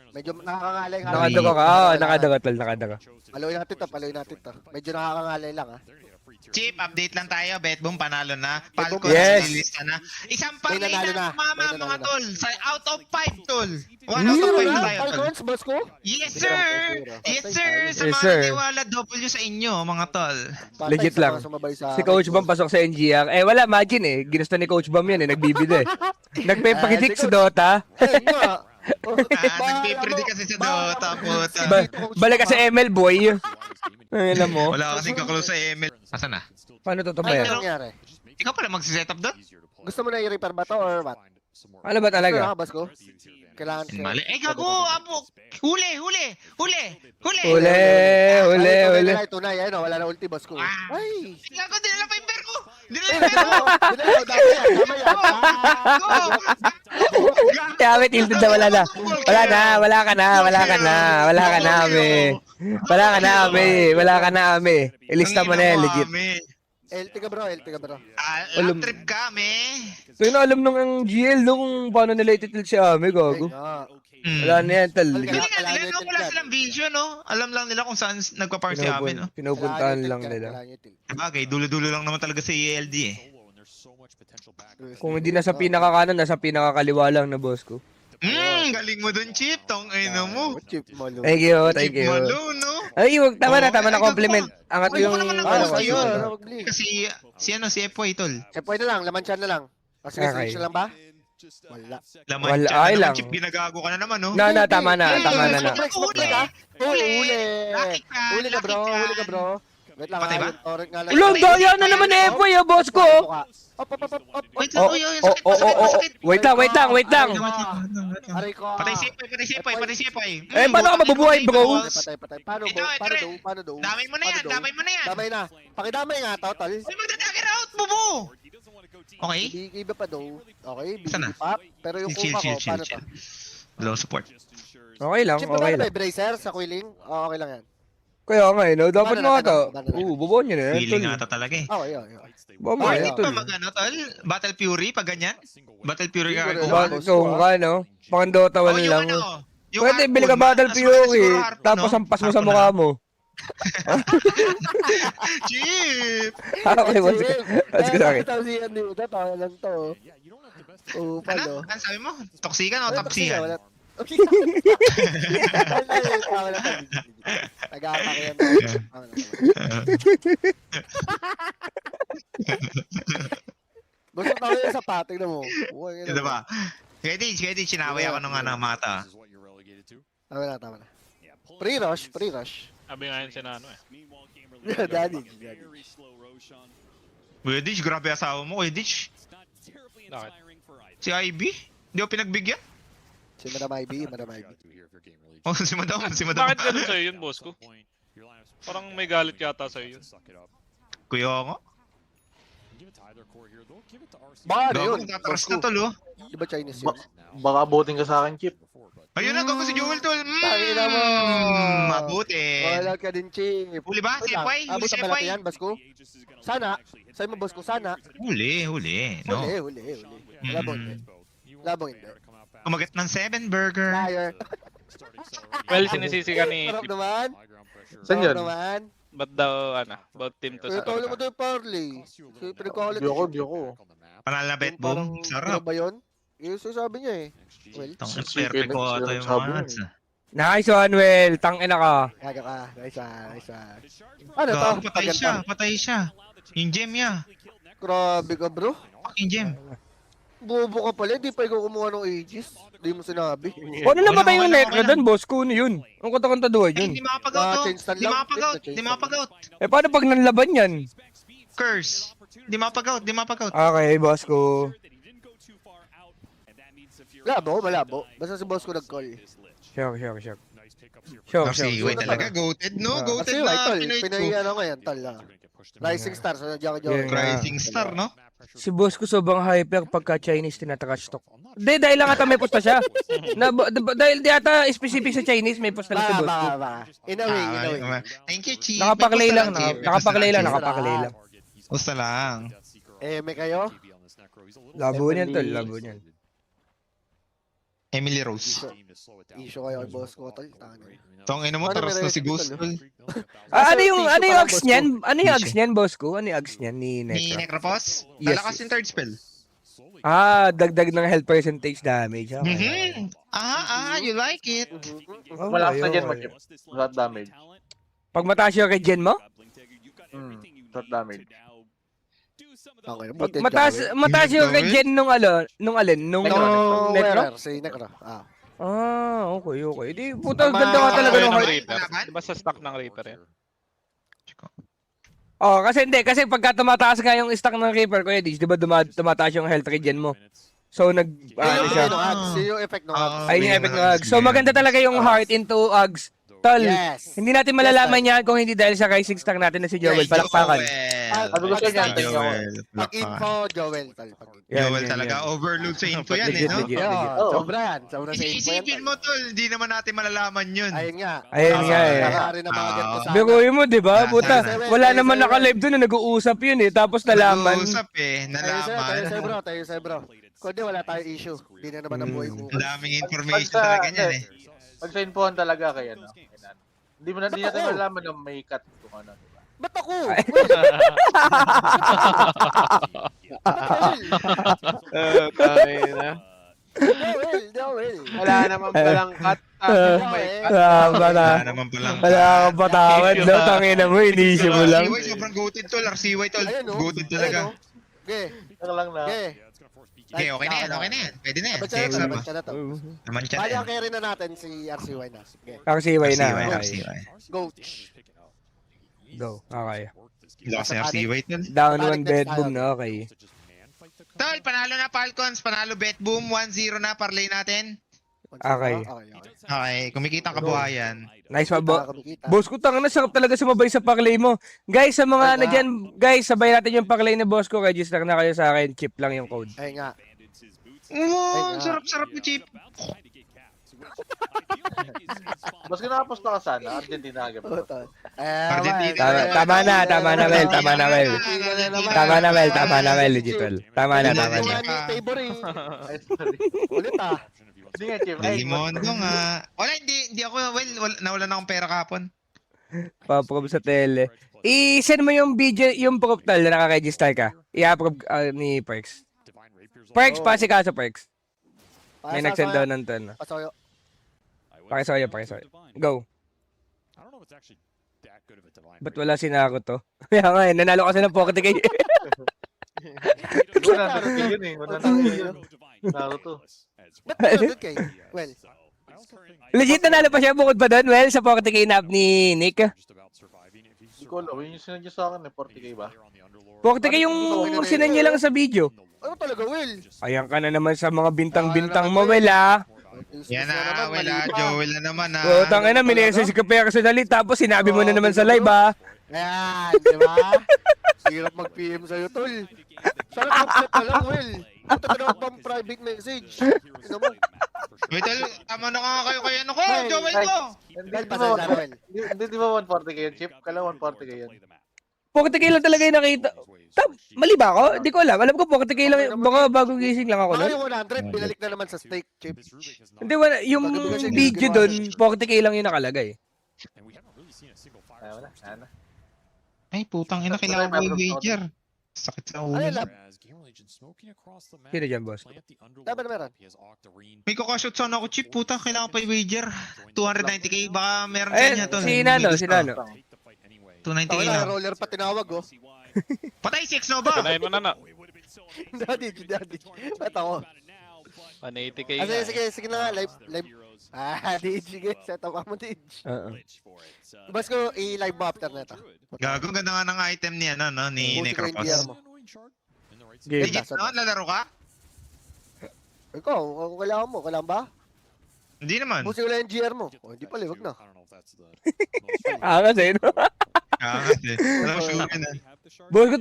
Medyo nakakangalay. Nakadaga ka, nakadaga tal, nakadaga. Paluin natin to. Medyo nakakangalay lang ha. Chip, update lang tayo. Betboom, panalo na. Falcon, Yes. nililista na. Isang May pangay nanalo na na. kumama, May nanalo mga na. tol. Sa out of 5, tol. 1 out of 5 na tayo, tol. Falcons, boss ko? Yes, sir! Yes, sir! Sa Yes, mga sir. natiwala, W sa inyo, mga tol. Patay Legit sa lang. mga sumabay sa Si Coach akin. Bam pasok sa NGR. Eh wala, imagine eh. Ginusto ni Coach Bam yan eh. Nagbibida eh. Nagpe-predict sa Dota. Ayun nga. Nagpipredict kasi sa Dota, puta. Balik ka sa ML, boy. Ay, alam mo. Wala kasing kaklose sa ML. Asan na? Paano to Ano yan? nangyari? Ikaw pala magsisetup doon? Gusto mo na i-repair ba to or what? Ano ba Ano talaga? ka, boss ko? Kailangan Mali. Eh, gago! Apo! Huli! Huli! Huli! Huli! Uli. Tunay, ayun o, wala na ulti, boss ko. Ah. Ay! Gago, dinala pa yung bear ko! Dinala yung bear ko! Dami yan. Kaya may tilted na wala na. Wala na, wala ka na, wala ka na, wala ka na, ame. Wala ka na, ame. Wala ka na, ame. Ilista mo na yan, legit. LT ka bro, LT ka bro. Love trip kami. So yun, alam nung ang GL no kung paano nila ititil si ame, gago. Wala na yan, tal. Hindi nga nila, no? Wala silang vision, no? Alam lang nila kung saan nagpa-park si Amin, no? Pinupuntahan lang nila. Bagay, dulo-dulo lang naman talaga sa ELD, eh. Kung hindi nasa pinakakanan, nasa pinakakaliwa lang na boss ko. Galing mo dun, Chip. Tong ino mo. Chip malo. Thank you, thank Chip you. malo, no? Ay, wag, tama na compliment. Angat Ay, yung... ako naman ang Ano gusto kayo? yun. Ano magli? Kasi, si Epoy, tol. Eh, pwede lang, laman siya na lang. O sige, Okay. switch na lang ba? Wala. Laman Wala, dyan. ay Naman, lang. Chip, ginagago ka na naman, no? Na, tama na. Huli. Huli. Lucky ka, Huli ka, bro. lucky ka. Huli ka, bro. Wait lang, Patay ba? yung torrent nga lang. Ulo, daya na naman ni Epoy, boss ko. Up. Wait lang, uy, sakit, sakit. Wait lang. Aray ko. Patay si Epoy. Eh, paano ka mabubuhay, bro? Patay. Paano Ito, Paano daw? Damay mo na yan. Damay na. Pakidamay nga, tol. Uy, magda-dagger out, bubo! Okay? Hindi iba pa daw. Okay, Saan na? BB pa. Pero yung kuma ko, paano to? Low support. Okay lang, Chip, okay ba lang. may bracer sa quilling? Okay lang yan. Kaya nga, no? Dapat Paano mga to. natin? Bubuon nyo na yan, Feeling tol. nga ata talaga eh. Okay. Bubuon mo Okay, yan, Hindi tol. pa mag-ano, tol? Battle Fury, pag ganyan? Battle Fury ka Siguro, kuha? Kung ka, no? Pang Dota 1 yung lang. ano, yung Pwede, harpoon, bili ka Battle mas maganda Fury, siguro harpoon, tapos no? ampas mo sa Harpoon mukha na. mo. Chip! Okay, what's good, okay. Ito si Andy, ito lang to. Oo, Ano? palo. Ano sabi mo? Toksikan o tapsihan? Okay. Wala pa. Nag-aatake yan. Gusto ko yun sa pating na mo. Ito ba? Kaya di, sinaway ako ng ano, mata. Tama na. Pre-rush. Sabi nga yun si Nano eh. Daddy. Kuya Ditch, grabe asawa mo, Kuya Ditch. Bakit? Si Ivy? Hindi ako pinagbigyan? Si Madam Ivy. Oh, si Madam. Bakit ganun sa'yo yun, boss ko? Parang may galit yata sa'yo yun. Kuya ako? Baka ano yun? Gago, tataras na tol, oh. Di ba Chinese yun? Baka abutin ka sa akin, Chip. Ayun na, gago si Joel tol. Tangina mo. Mabuti. Wala ka din, Chip. Huli ba? Si Epoy? Huli Abot si ang malaki Epoy? yan, Basko. Sana. Sa'yo mo, Basko, sana. Huli. No. Huli. Labong hindi. Umagat ng 7 burger. Liar. Well, sinisisi ka ni Sarap Chip. naman. Saan yan? naman. Ba't daw, ba't team to Kaya sa tawala mo doon yung parley. Kaya pinagkakulit. Biyoko. Panalo na bet boom. Sarap. Ano ba yun? Yung sasabi niya eh. Well, Tang swerte ko ito yung mga ads. Nice one, Well. Tangina ka. gaga ka. Nice one. Ano to? Gago, patay siya. Yung gem niya. Grabe ka bro. Fucking gem. Bobo ka pala. Di pa ikaw kumuha ng Aegis. Di mo sinabi. Ano na ba tayong wala, necro wala. doon, boss ko? Ano yun? Ang kanta-kantaduhan Ay, yun. hindi makapag-out to. change stand Hindi lang. makapag-out. Change Hindi makapag-out. Eh, paano pag nanlaban yan? Curse. Hindi makapag-out. Okay, boss ko. Malabo. Basta si boss ko nag-call. Sure. Kasi wait talaga. Goated, no? Kasi Goated na tol. Pinoy Pinay ko. ano ngayon, tol. Rising Star. Sa Jackie Yeah. Joe. Rising star, no? Si boss ko sobrang hyper pagka Chinese tinatrash talk. Hindi, dahil lang ata may posta siya. Dahil di ata specific sa Chinese, may posta lang si boss ko. Baka. In a way. Thank you, Chief. Nakapaklay lang, Chief. nakapaklay lang. Basta lang. May kayo? Labo niyan, tol. Labo niyan. Emily Rose. Issue kayo kay boss ko, tol. Tong ina mo, Ano, taras may na si rescue, Ghost. tol? Ano yung Tissue pala, ags boss niyan? Ano yung Tissue. ags niyan, boss ko? Ano yung ags niyan ni Ni Necro? Necropos? Yes, Lalakas yes. yung third spell. Dagdag ng health percentage damage. Okay. Mhm. You like it. Okay, Malakas na dyan mo, okay. Chip. Shot damage. Pag mataas yung regen mo? Shot damage. Okay, Mataas yung regen nung alin? Nung Necro? Necro? Si Necro. Okay. Di, puta, ganda ka talaga ng ng heart. Reaper. Di ba sa stock ng Reaper yan? Oh, kasi kasi pagka tumataas nga yung stack ng Reaper, Kuya Diz, di ba tumataas yung health regen mo? So, ano siya? Yung effect ng Ags. Ayun yung effect ng Ags. So, maganda talaga yung heart into Ags. Tol, Yes. hindi natin malalaman yan kung hindi dahil sa rising star natin na si Joel. Palakpakan. Sabi ko sa inyo, antayin niyo ako. Pag-info, Joel, tol. Yan, Joel yan, talaga, yan. overload sa info yan eh, Legit, no? legit. Sobra yan. Sobra sa info yan, Isipin tol. mo tol, di naman natin malalaman yun. Ayun nga. Ayun nga eh. Nakari na mga ganito sana. Biruin mo, di ba? Puta, Sana. wala naman naka-live doon na nag-uusap yun eh. Tapos nalaman. Nag-uusap eh, nalaman. Tayo sa'yo bro. Kundi wala tayong issue. Hindi na naman ang buhay ko. Ang daming information talaga niyan eh. Pag sa infohan talaga kay ano. Hindi natin malalaman na may cut kung ano. Diba? Ba't ako? Joel. Wala naman palang cut. Wala naman palang. Wala kang patawad, no? Tangina mo, inisip mo lang. RCY, sobrang goated tol. RCY tol. Ayun, oh. Goated talaga. Ge. Lang na. Ge. Okay, okay na yan, okay na yan. Pwede na yan. Labas CX na na to, ba? labas na to. Naman siya na Bali, yan. ang carry na natin si RCY na. Sige. RCY na. RCY, Okay. RCY. Coach. Go. Okay. Lakas ng RCY tol. Down Balik one next bed boom tayo. na. Okay. Tol, panalo na Falcons, panalo bet boom, 1-0 na parlay natin. Okay. Okay, kumikita ang kabuhayan. Nice pa, Kumikita. Boss ko, tanga na, sarap talaga sumabay sa parlay mo. Guys, sa mga Ay, ano nga. dyan, guys, sabay natin yung parlay na boss ko. Register na kayo sa akin. Chip lang yung code. Ay nga. Wow, Ay, sarap-sarap mo, Chip. Mas kinapos na ka sana, Argentina agad. Oo, tol. Argentina. Tama na, tama na, Well. Tama na, Well. Tama na, Well. Tama na, Well. Digital. Tama na, tama na. Favor eh. Ay, sorry. Ulit ah. Hindi nga, Chip. Ay, Limondo nga. Wala, hindi ako, nawalan akong pera kahapon. Pa-approve sa tele. I-send mo yung video, yung proof tal na naka-register ka. I-approve ni Perks. Perks, pasikaso Perks. May nag-send daw ng ton. Pasoyo. Pakisoyo, pakisoyo. Go. Ba't wala si Naruto? Kaya nga, nanalo kasi ng Pocket K. 100 yun eh. 100 yun. Naruto. Ba't meron doon kay? Well, Legit nanalo pa siya bukod pa doon, Well, sa Pocket K nap ni Nick. Hindi ko alam. Yun yung sinadya sa akin eh. 40k ba? Pocket K yung sinan niya lang sa video. ano talaga, Will? Ayan ka na naman sa mga bintang-bintang mo, Well, ah. Yan na, wala, Joel na naman ha. Putang ina, minessage ka personally, tapos sinabi mo na naman sa live, ah. Ayan, di ba? Hirap mag-PM sa'yo, tol. Sana kapit ka lang, Will. Ito ka pang private message. Tignan mo. Wait, tol, tama na nga kayo kay ano ko, Joel ay. ko. Hindi Well, di ba pasensya na, Will. Hindi di ba 140k yun, Chip? Kala 140k yun. Pocket K lang talaga yung nakita. Mali ba ako? Hindi ko alam. Alam ko Pocket K lang. Baka bagong gising lang ako Baka nun. yung 100, binalik na naman sa stake, Chip. Hindi, wala. Yung video doon, Pocket K lang yung nakalagay. Ayaw na. Ayaw na. Ay, putang ina, kailangan ko i-wager. Sakit sa ulo. Ano lab? Sino dyan, boss? Tama na meron. May kukashot sana ako, Chip. Puta, kailangan pa i-wager. 290k, baka meron Eh, kanya to. si Nano, si Nano. 290k Wala, lang. roller pa tinawag, oh. Patay, 6 no ba? Kanayin mo na na. Daddy. Ba't ako? 180k Ah, nga. sige na nga, live. Ah, Dij, sige, set up mo, Dij. Oo. Bas ko, i-live mo after na ito. Gago, ganda nga ng item ni, ano, no, ni Buti ko yung DR Necropos. mo. Game. Legit, no? Lalaro ka? Ikaw, kailangan ba? Hindi naman. Busi ko lang yung GR mo. Oh, hindi pala, wag na. Ah, kasi, no? Kasi. Alam, sure na. Boss ko,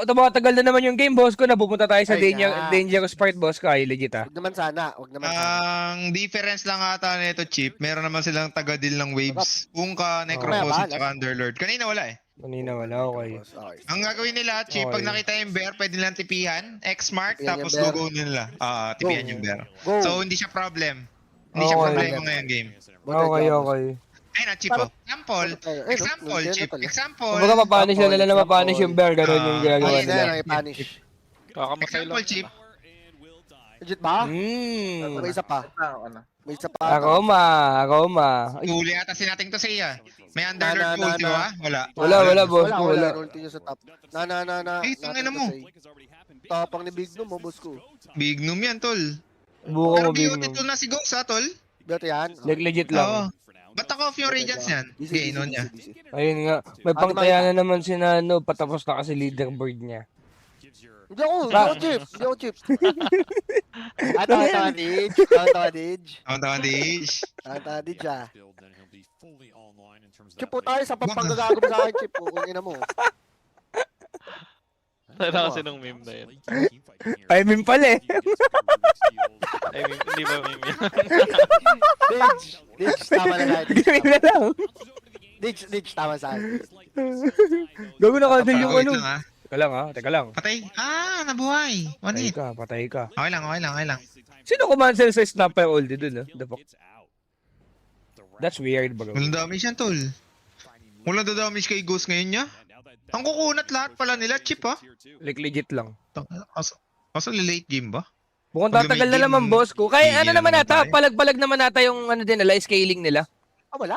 tumatagal na naman yung game, boss ko. Napupunta tayo sa Ay, nga. dangerous part, boss ko. Ay, legit, ah. Wag naman sana. Ang difference lang ata nito, Chip, meron naman silang taga-deal ng waves. Kungka, Necropos, Mamaya ba? at Underlord. Kanina wala eh. Kanina wala, okay. Okay. Ang gagawin nila, Chip, pag Okay. nakita yung bear, pwede nilang tipihan, X-mark, Tipihan tapos yung bear. logo nila. Tipihan Go. yung bear. Go. So, hindi siya problem. Hindi siya Okay. problema ngayong game. Okay, okay. Ayun na, Chip, oh. Example, Chip. Example. Kumbaga, mapanish na nila na mapanish yung bear. Ganun yung ginagawa Panish na nila. yan, i-punish. Kakamatay lang. Example, Chip. Legit ba? Hmm. May isa pa. Ano? May isa pa. Aroma. Ay, Huli ata si nating to siya. May Underlord pool, di ba? Wala. Wala, boss ko, wala. Ulti niya sa top. Na. Eh, tangina mo. Tapang ni Bignum mo, boss ko. Bignum yan, tol. Buko Pero mo, big beauty to na si Ghost, ha, tol? Beto yan. Like, legit Oo. lang. Ba't ako off yung radiance yan? Gainon niya. Ayun nga. May pangtaya na naman si Nano. Patapos na kasi leaderboard niya. Hindi ako chip. Ato, Dij. Ang tawang dish. Dij, ah. Chip po tayo sa pampagagago mo sa akin, Chip po. Kung ina mo. Tala kasi nung meme na yun. Ay, meme pala eh. Ay, meme, hindi ba meme yun? Dij, tama na tayo. Meme na lang. Dij, tama sa akin. Gago na kasi yung Wait ano. lang, ha? Teka lang. Patay. Nabuhay. One hit. Patay ka. Okay lang. Sino kumansel sa sniper ulti dun, ah? The fuck? That's weird, bro. Walang damage yan, tol. Walang damage kay Ghost ngayon niya. Ang kukunat lahat pala nila, Chip, ha? Like, legit lang. Kaso late game ba? Mukhang Pag tatagal na lumigim, naman, boss ko. Kaya ano tigil naman naman ata, tayo. palag-palag naman ata yung ano din nila, scaling nila. Ah, wala?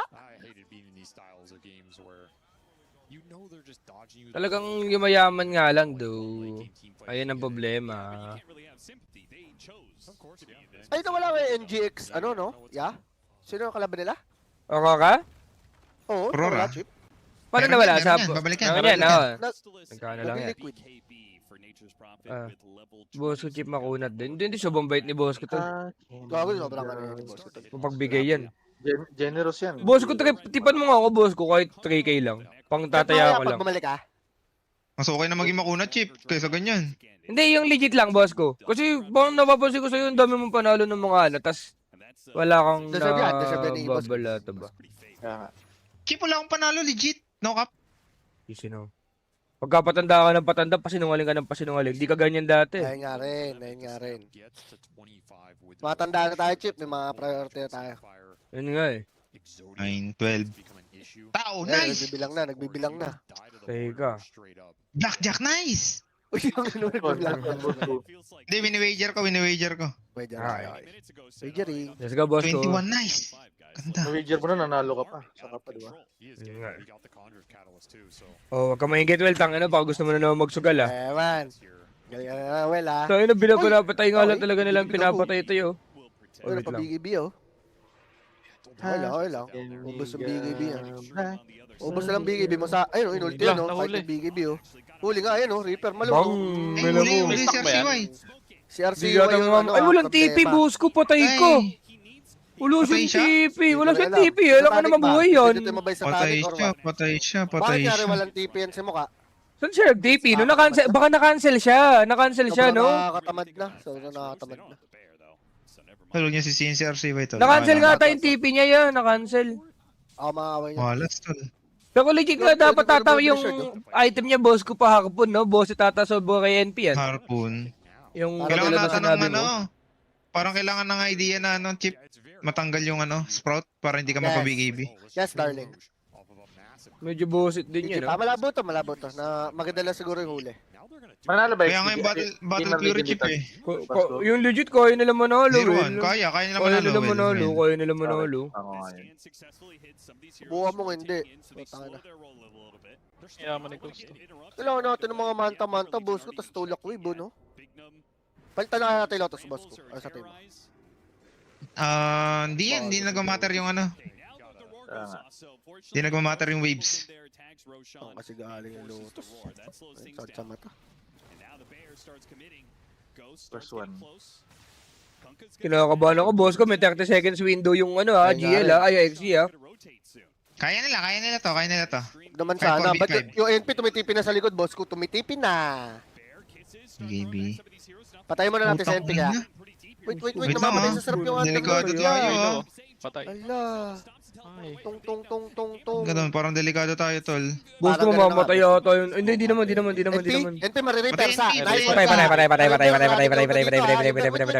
Talagang yumayaman nga lang, do. Ayun ang problema. Ay, nawala ko yung NGX, ano, no? Yeah? Sino ang kalaban nila? Okay ka? Oo, Aurora. nawala, Chip. Paano Meron nawala? yan, meron yan. Babalik yan, Meron babalik yan. Nagkano lang yan. Nag-liquid. Boss ko chip makunat din. Hindi sobrang bait ni boss ko to. Gago, sobrang ano yun, boss ko. Pagbigay yan. Generous yan. Boss ko, tipan mo nga ako, boss ko, kahit 3K lang. Pang tataya ko Pag lang. bumalik ka, Mas okay na maging makunat, Chip, kaysa ganyan. Hindi, yung legit lang, boss ko. Kasi bang napapansin ko sa'yo, ang dami mong panalo ng mga ano, tas wala kang Deserve yan, deserve yan ni boss ko. babalato ba? Kaya nga. Chip, wala akong panalo, legit. No cap. Easy no. Pagka patanda ka ng patanda, pasinungaling ka ng pasinungaling. Di ka ganyan dati. ayun nga rin. Matanda na tayo, Chip. May mga priority na tayo. Yun nga eh. 9, 12. Tao, Ayun, nice! nagbibilang na. Teka. Blackjack, nice! Uy, yung ano, nagbibilang na. Hindi, wini-wager ko. Pwede Ah, na. Wagering. Let's go, boss ko. 21, nice! Ganda. Wager mo na, nanalo ka pa. Saka pa, di ba? Yun nga. Oh, wag ka maingit, well, tangina, baka gusto mo na naman magsugal ah. Man. Galing na, well, ah. So, yun, pinapatay nga lang Okay. talaga nilang pinapatay tayo. Uy, Wait lang. pa-BGB, oh. Okay lang. Ubus ang BGB, ah. Ubus na lang BGB mo sa... Ayun, oh, inulti yun, oh. Kahit yung BGB, oh. Huli nga, ayun, oh. Reaper, Bang! malunod. Ay, Mela huli, mo. huli si RCY. Si RC, Di yata yung mga... Ay, walang TP, boss ko, patay ko. Ay, Wala Patay siyang siya? TP, wala siyang TP. Alam ka na mabuhay yan. Pwede tayo mabay sa patay tanic or siya, what? patay siya, Bakit patay nga rin siya. walang TP yan sa mukha? Saan siya nag-TP? No, na-cancel, baka na-cancel siya. Na-cancel siya, no? Nakakatamad na. Sobrang nakakatamad na. Tulog niya si RCY to. Na-cancel nga tayo yung TP niya yan. Na-cancel. Ako makakaway niya. Malas, tol. Pero legit nga dapat tataw yung item niya, boss ko pa hapon, no? Boss itatasobo kay NP yan. Harpoon. Yung Parang Kailangan katulad na natin ng sinabi ano. mo. Parang kailangan ng idea na ano, Chip. Matanggal yung ano, sprout para hindi ka Yes. mapa-BKB. Yes, darling. Medyo bullshit din yun, no? Malabo to. Na maganda lang siguro yung huli. Manalo ba Kaya nga yung battle fury, Chip eh. Yung legit, kaya nila manalo. 0-1. Kaya nila Kaya manalo. nila Well, manalo. well. Kaya nila manalo. Ako nga yun. Buha mo hindi. Putang na. Yaman ni Ghost. Kailangan natin ng mga manta-manta, boss ko. Tapos tulak wave, no? Palitan na kaya natin Lotus, boss ko. Ano sa team? Hindi nagmamatter yung ano. Kaya nga. Hindi nagmamatter yung waves. Kasi galing yung Lotus. Ay, sa mata. First one. Kinakabahan ako, boss ko. May 30 seconds window yung ano ha, Kaya GL ha, ay XC ha. Kaya nila to. Naman 5-4, sana. big Ba't five. yung NP tumitipi na sa likod, boss ko? Tumitipi na. BKB. Patayin mo na natin sa Putang NP kaya. ina. Wait, Wait lang, namamatay ah. sa sarap yung Delikado underdog. tayo, Yeah. ah. Patay. Ala. Tong. Ganun, parang delikado tayo, tol. Boss ko Parang ganun mamamatay naman. yata yun. Hindi naman. NP marirepair sa. Patay, Nice patay, one,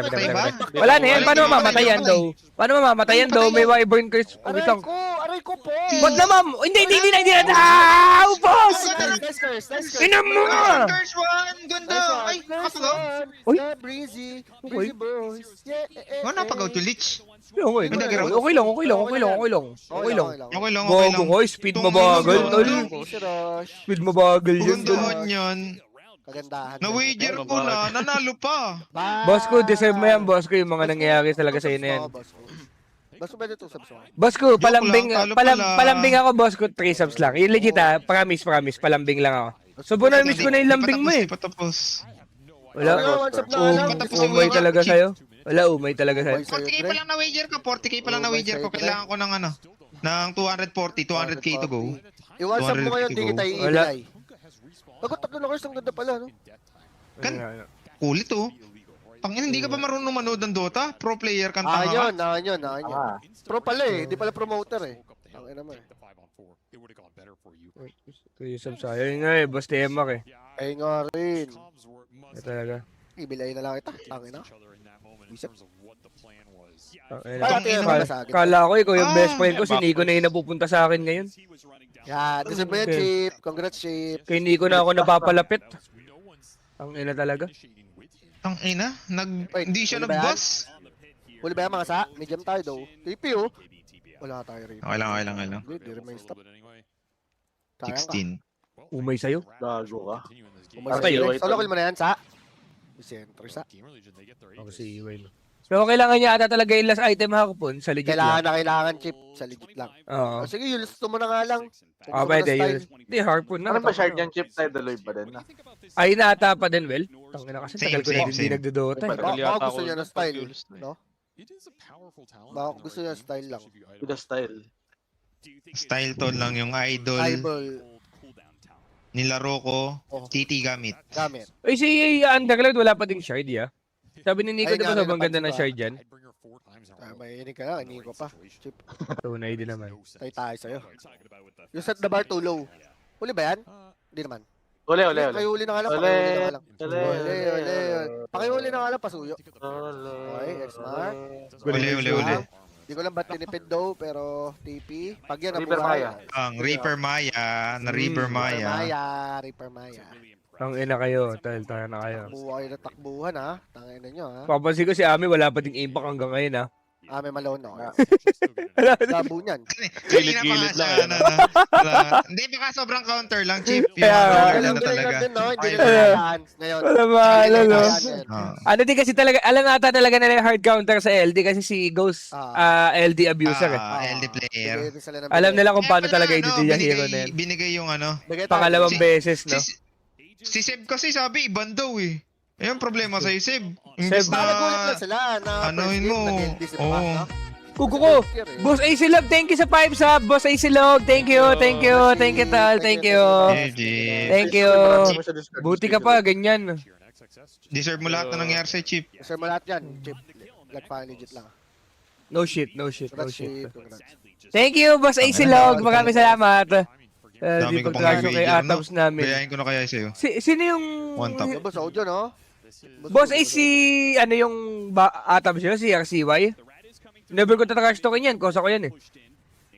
Patay. Wala na yan, paano mamamatay yan daw? Paano mamamatay yan daw? May wyvern curse. Wait lang. Aray ko po. Ba't naman? Hindi na. Ah, boss! Nice curse. Ina mo! Curse one! Ganda! Ay, kapagaw! Uy. Yeah, breezy boys. Yeah, Oh, napagaw to Lich. Okay lang. Okay lang. Bago ko, speed mabagal, tol. Si Rush. Speed mabagal yun, tol. Kagandahan yan. Kagandahan. Na-wager ko na, nanalo pa. Boss ko, deserve mo yan, boss ko, yung mga nangyayari talaga sa'yo na yan. Boss ko, pwede itong subs mo. Boss ko, palambing, lang, talo pala. palambing ako, boss ko, 3 subs lang. Yung legit ha, promise, palambing lang ako. So, miss ko na yung lambing mo eh. Di pa tapos. Wala. One sub na lang. Umay talaga sa'yo. Wala, umay talaga sa'yo. 40k pa lang na wager ko, 40k pa lang na wager ko. Kailangan ko ng ano, ng 200k to go. I-one sub mo ngayon, di kita Wala. i-ibigay. Pagod tatlo na curse, ang ganda pala, no? Kulit oh. Pangin, hindi ka ba marunong manood ng Dota? Pro player kang tanga ka? Yun. Ah. Pro pala eh, di pala promoter eh. Ang ina mo eh. 3 subs sa'yo. Yun nga eh, boss Temak eh. Ay nga rin. Yan talaga. Ibilay na lang kita. Tangin na. Ayun Kala na. tingnan mo na sa akin. Kala ko ikaw yung best Ah, friend ko, si Nico na yung napupunta sa akin ngayon. Yeah, deserve mo yan, Chip. Congrats, Chip. Kay Nico na ako napapalapit. Ang ina talaga. Ang ina, Wait, hindi siya huli ba yan? nag-boss. Huli ba yan mga sa? Medium tayo daw. TP oh. Wala tayo rin. Okay lang. Hindi rin may stop. Sayang ka. 16. Umay sa'yo. Gago ka. Patay yun. Solo kill mo na yan, sa? Sentro, sa? Ako si Wayne. Pero kailangan niya ata talaga yung last item hakupon sa legit Kailangan lang. na kailangan, Chip. Sa legit lang. Oo. Sige, yung gusto mo na nga lang. Kung Ah, gusto mo pwede na style. yun. Hindi, harpoon na. Ano ba shard yan, Chip? Tayo daloy ba din? Ay, naata pa din, well. Tangina kasi Same, tagal ko na same, din di same. nagdodota. eh. Baka gusto niya na style, no? Baka gusto niya style lang. With a style. Style to lang yung idol. Eyeball, Nilaro ko. Oh. TT gamit. gamit. Ay, si Undercloud wala pa ding shard, ya. Sabi ni Nico, Ay, di ba nga, sobrang ganda ng napansin ko, shard yan? May inig ka na, inig ko pa. Chip, Tunay din naman. tayo sa'yo. You set the bar too low. Huli ba yan? Hindi naman. Uli, uli, uli. Pakihuli na nga lang, Uli, pakihuli na nga lang. uli, Uli. Pakihuli na nga lang, pasuyo. Uli. Okay, X-Mark. Uli. Hindi ko lang ba't tinipid daw, pero TP. Pag yan, Reaper nabuhay. Maya. Ang Reaper Maya. Na Reaper Maya. Reaper Maya. Ang ina kayo, tayo na kayo. Buhay na takbuhan, ha? Tangin na nyo, ha? Papansin ko si Ami wala pa ding impact hanggang ngayon, ha. May malone, no? Wala din. Labo niyan. Kanina pa nga siya, Hindi, baka sobrang counter lang, Chip. Yung Kaya, ano Galing na talaga. din, no? Hindi Ay, nila kailangan. Ngayon. Wala maala, no? Ah. Ano din kasi talaga, alam ata talaga nila yung hard counter sa LD kasi si Ghost, LD abuser, eh. LD player. Bigay din sila ng Alam bigay. nila kung paano Kaya pala, talaga i-DD yung hero na yan. Binigay yung ano. Bigay tayo. Pangalawang Si- beses, no? Si Seb kasi sabi, iban daw eh. Ayun, problema sa'yo, Seb. Seb, Imbes Baka nagulat na... lang sila na Anuhin first game, mo. nag-LD sila Oo. pa, no? Kuko ko! Boss AC Log, thank you sa 5 sub! Boss AC Log, thank you, thank you, tal, thank you. GG. Thank you. Buti ka pa, ganyan. Deserve mo lahat na nangyari sa Chip. Sir mo lahat yan. Chip. Legit lang. No shit, no shit, no Congrats, shit. Chip. Congrats. Thank you, Boss AC Log. Maraming salamat. Dami Di ko pang pagtraso kay bibigyan, no? Atoms namin. Bayahin ko na kaya sa'yo. Sino yung... One tap. Boss audio, no? Boss AC, ano yung Atoms yun? Si RCY? Never ko tatrash talkin yan, kosa ko yan eh.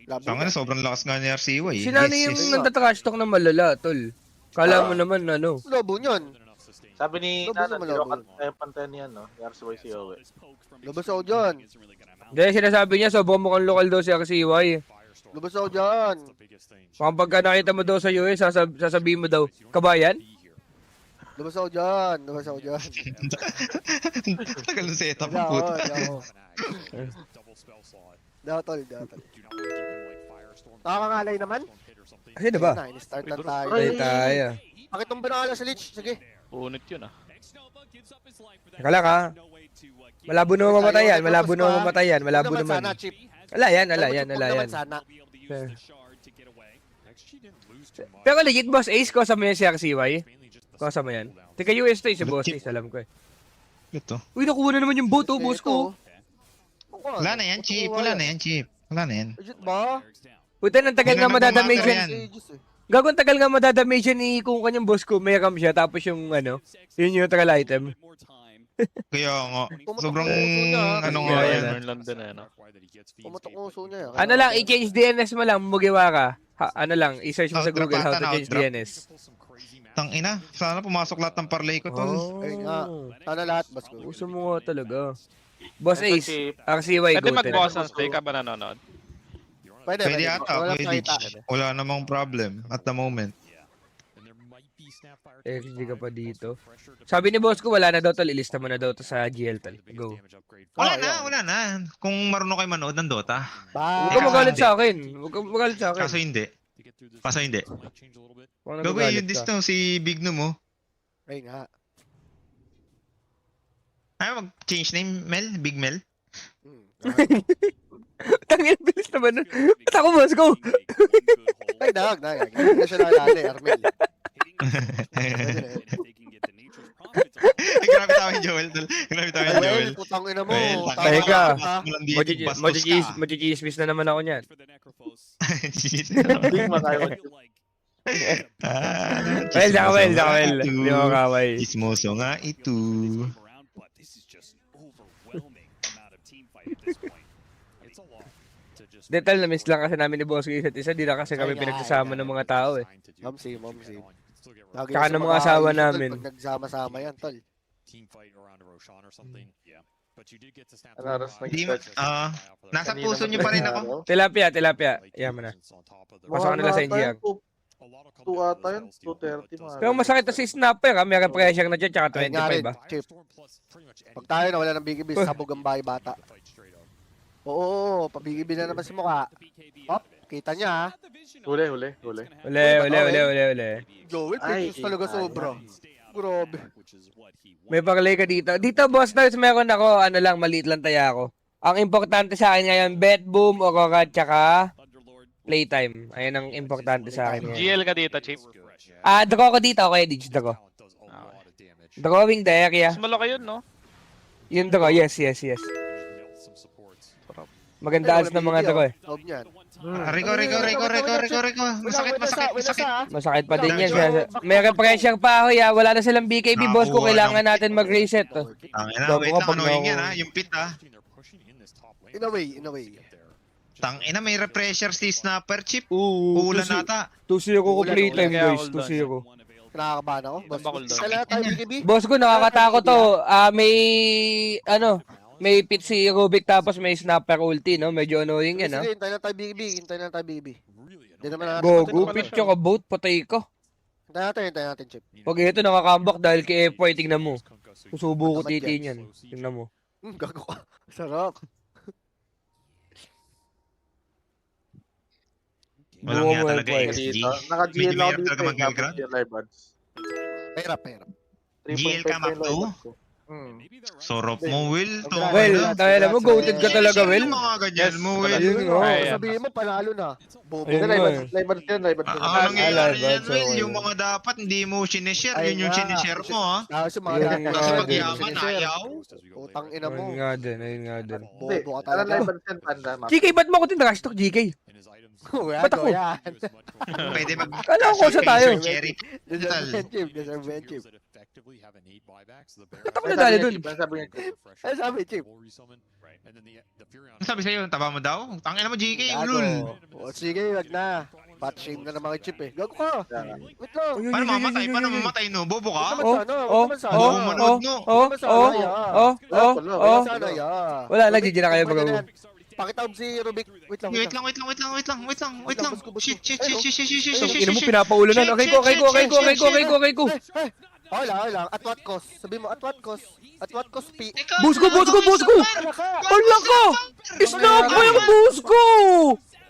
Tanga na, sobrang lakas nga ni RCY. Sino ano yung nagtatrash talk na malala, tol? Kala mo naman, ano? Lobo nyon. Sabi ni Lobo Nana, naman, di lobo. ako kaya pantayan niyan, no? RCY si Owe. Lobo audio yan. Hindi, sinasabi niya, sobrang mukhang lokal daw si RCY. Lobo audio yan. Kapag ka nakita mo daw sa US, sasabihin mo daw, kabayan? Lobo audio yan. Lobo audio yan. Tagal na setup Daw, ang puto. daw, tol. Nakakangalay naman? Kasi diba? Start na tayo. Tayo. Bakit nung pinakala sa Lich? Sige. Punit yun ah. Teka lang ha. Malabo naman mamatay yan, malabo naman mamatay yan, malabo Huwag naman. sana, Chip. Ala yan, ala Huwag yan, ala naman yan. sana. Pero legit, Boss Ace, kosa mo yan si RCY? Kosa mo yan? Tika US to si Boss Ace, alam ko eh. Ito. Uy, nakuha na naman yung boat, oh, boss ko. Wala na yan, Chip. Wala na yan, Chip. Wala na yan. Legit ba? Puta, nang tagal nga madadamage Matter yan. yan. Ages eh. Gagawin tagal nga madadamage yan ni kung kanyang boss ko, may ram siya, tapos yung ano, yung neutral item. Kaya nga, Pumutok sobrang ang uso niya, ano Kaya nga yan, yan. Turn lang din eh, no? Pumutok ang uso niya. Ano lang, i-change DNS mo lang, mugiwa ka. Ano lang, i-search mo sa Outdrop Google how ata to na change outdrop. DNS. Tang ina, sana pumasok lahat ng parlay ko, tol. Oh, Ayun nga. Sana lahat, boss ko. uso mo nga talaga. Boss Ito Ace, si... RCY, Pwede go mag-boss ang stay ka ba nanonood? Pwede ata, Wala pwede. nakita. Wala namang problem at the moment. XG ka pa dito. Sabi ni boss ko, wala na daw tol, ilista mo na daw to sa GL tol. Go. Wala na. Kung marunong kayo manood ng Dota. Huwag ka Bye. magalit sa akin. Huwag ka magalit sa akin. Kaso hindi. Huwag na Gagawin magalit yung dis ka. no, si Big No mo. Ayun nga. Ay, mag-change name, Mel? Big Mel? Tangin, bilis naman nun. Ba't ako boss ko? Ay, nag. Hindi na siya nakalala, Armel. Ay, grabe tayo yung Joel, tol. Grabe tayo yung Joel. Well, putang ina mo. Well, Tama Teka. ka. Machichismis na naman ako niyan. Big makayo. Well, Di mo kaway. Chismoso nga ito. Detail na miss lang kasi namin ni boss ko isa't isa. Di na kasi kami Ay, pinagsasama ng mga tao eh. Momsi. Lagi Tsaka sa ng mga asawa issue, tol, namin. Pag nagsama-sama yan, tol. Anaras Di, nag-touch. nasa puso niyo pa rin ako. Tilapia. Yaman na. Pasok ka nila sa NGR. 2 ata yun, 230 mga. Pero masakit na si Snapper ha. May pressure na dyan, tsaka Ayun nga rin, 25 ah. Chip. Pag tayo na wala ng BKB, sabog ang bahay bata. Oo, pa-BKB na naman si mukha. Hop, kita niya ha. Huli. Uli. Joel, Ay, precious talaga sobra. Grabe. May parlay ka dito. Dito, boss Nars, meron ako, ano lang, maliit lang taya ako. Ang importante sa akin ngayon, bet boom, Aurora, tsaka playtime. Ayun ang importante sa akin ngayon. GL ka dito, Chip. Draw ko dito, okay, Dig, draw. Drawing the area. Mas malaki yun, no? Yung draw, yes. Maganda odds ng mga draw eh. Loob niyan. Rico. Masakit. Masakit pa din yan. May pressure pa ako, ya. Wala na silang BKB, boss ko. Kailangan natin mag-reset. Tangina, Bago wait ka, lang, pag annoying na- yan ha, yung pit ha. In a way. Tangina, may repressure si Snapper Chip. Oo, Ulan nata. 2-0 ko playtime, Kaya guys. hold on. 2-0. Nakakabahan ako. Boss, Bakul daw. kailangan tayo BKB. Boss ko, nakakatakot to. May pit si Rubik tapos may snapper ulti, no? Medyo annoying yan, no? Sige, hintayin na tayo BKB. Hindi naman natin. Gogo, pit ka boat, patay ka. Hintayin natin, Chip. Pag ito nakakambak dahil kay F4, tingnan mo. Susubo ko titi niyan. Tingnan mo. Gago ka. Sarap. Walang Buo nga mo talaga F4. XG. Naka-GL Medyo ako mahirap dito talaga mag-ground. live ads. Pera. 3.5 GL ka, Mac, live to? ads ko. Sorop mo, Will. Well, tayo mo, goated ka talaga, Will. Mga ganyan mo, Will. Ayun nga. Ay, Sabihin mo, panalo na. Bobo. Ayun Live nga ads, live ads yun, live ads yun. Ang nangyayari Alright, yan, so, Will, okay. yung mga dapat hindi mo sinishare, Ayun yun yung nga. sinishare mo, ha? Tapos yung mga Yun dati. nga Kasi din. pag-yaman, ayaw. Utang ina mo. Ayun nga din. Bobo ka Ano talaga. live ads yan, Panda? Mac? GK, ba't mo ako tinrash talk, GK? Ba't ako? Yan. Pwede mag... Kala ko sa tayo. Cherry. Deserve Ben Chip. Ba't ako nadali dun? Ano sabi niya? Ano sabi, Chip? Ano sabi sa'yo? Taba mo daw? Tangina mo, GK, Gago. ulul. O sige, wag na. Fat shame na naman kay Chip eh. Gago ka. Wait lang. Paano mamatay? Paano mamatay, no? Bobo ka? Oh, Sana ya. Wala na, GG na kayo, bro. Pakitawag si Rubik. Wait lang. Wait lang. Shit. Ina mo, pinapaulo na. Okay ko. Okay lang. At what cost? Sabi mo, at what cost? At what cost, P? Boss ko! Wala ka! Snap mo yung boss ko!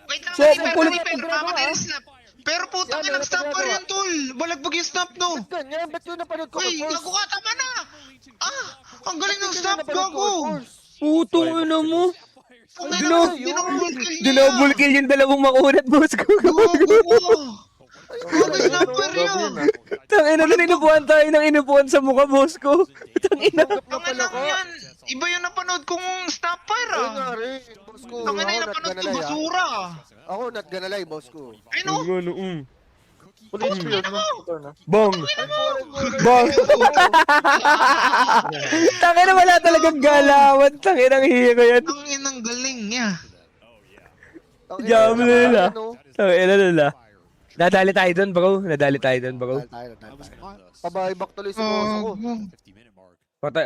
Wait lang, So, pero kulit- mamatay na snap. Pero putang ina, snap pa rin, tol. Balagbag yung snap, no? Ganyan, ba't yun napanood ko? Uy, gago ka, tama na! Ang galing ng snap, gago! Putong ina mo! Dinobul Dinobul kill yung dalawang makunat, boss ko. Gago, snapper yun! Tangina na inupuan tayo ng inupuan sa mukha, boss ko. Tangina. Tangina mo yan! Iba yung napanood kong snapper, Ayun nga rin, boss ko. Tangina yung napanood kong basura! Ako, not gonna lie, boss ko. Ay, no? Police ko yun. Bong! Bong! Tangina, wala talagang galawan. Tangina, ang hero yan. Ang inang galing niya. Jam nila. Ano? Tangina nila. Nadali tayo dun, bro. Tayo. Pabay-back tuloy si boss ko.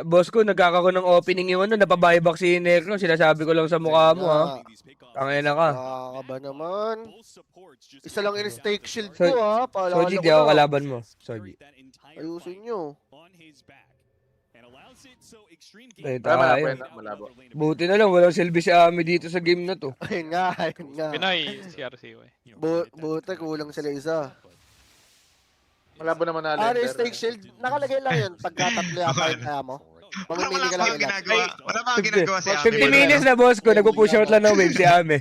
Boss ko, nagkakaroon ng opening yung ano, napabuyback si Necro. Sinasabi ko lang sa mukha mo, ha. Tangina ka. Nakakaba naman. Isa lang in-stake shield So- ko, ha. Paalala Soji, ko di ako na. kalaban mo. Soji. Ayusin nyo. Tayo Malabo tayo. yan, malabo. Buti na lang, walang silbi si Ami dito sa game na to. Ayun nga. Pinoy, CRC. Buti, kulang sila isa. Malabo naman na Ano yung lender. stake shield? Nakalagay lang yun. Pagkatatlo yata yung kaya mo. Mamimili ka lang ilan. Wala pa ginagawa si Ami. 50 minutes na, boss ko. Nagpo-push out lang ng wave si Ami.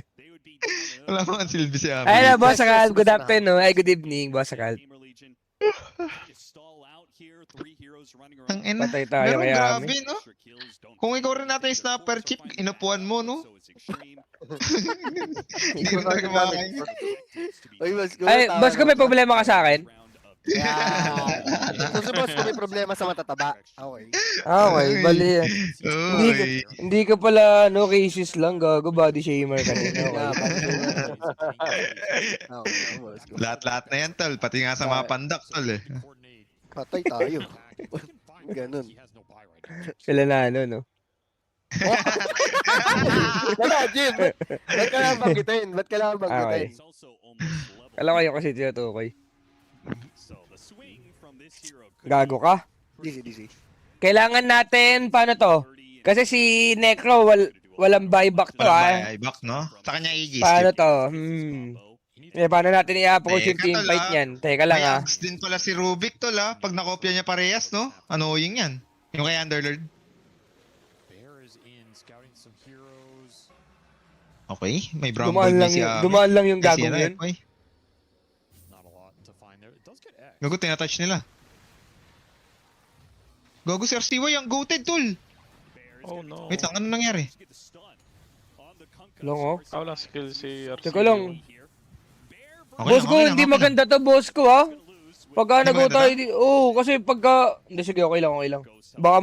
Wala pa silbi si Ami. Ayun na, boss Akal. Good afternoon. Ay, good evening, boss Akal. Ang ina. Patay tayo Pero kay grabe, Ami. no? Kung ikaw rin natin yung snapper chip, inupuan mo, no? Hindi ko talaga makakain. Uy, boss ko. Ay, boss ko, may problema ka sa akin? Yan. So, si boss ko may problema sa matataba. Okay. Okay, bali. Uy. Hindi ka pala, no, cases lang, gago, body shamer ka din. Nga, Okay. Okay, boss ko. Lahat-lahat na yan, tol. Pati nga sa mga pandak, tol, eh. Patay tayo. Ganun. Sila na, ano, no? Wala, Jim. Ba't ka lang banggitin? Okay. Kala ko yung kasi tinutukoy. Gago ka. DC. Kailangan natin, paano to? Kasi si Necro, walang buyback to Walang ah. buyback, no? Sa kanya Aegis. Paano to? Paano natin i-approach yung Teka, team tol, fight ah. niyan? Teka lang May ah. ags din pala si Rubik, tol, pag nakopya niya parehas, no? Annoying yan. Yung kay Underlord. Okay, may brown Dumaan board lang, na si Ami. dumaan lang yung Si gagong ano, yun. Epoy. Gago, tinatouch nila. Gago si RCY, ang goated, tol. Oh no. Wait lang, ano nangyari? Lang oh. Wala skill si RC. Teka lang. Okay Boss lang, ko, okay lang, hindi okay lang. maganda to, boss ko ha. Pagka Hindi nag-go maganda tayo, kasi pagka, hindi sige, okay lang. Baka Okay lang,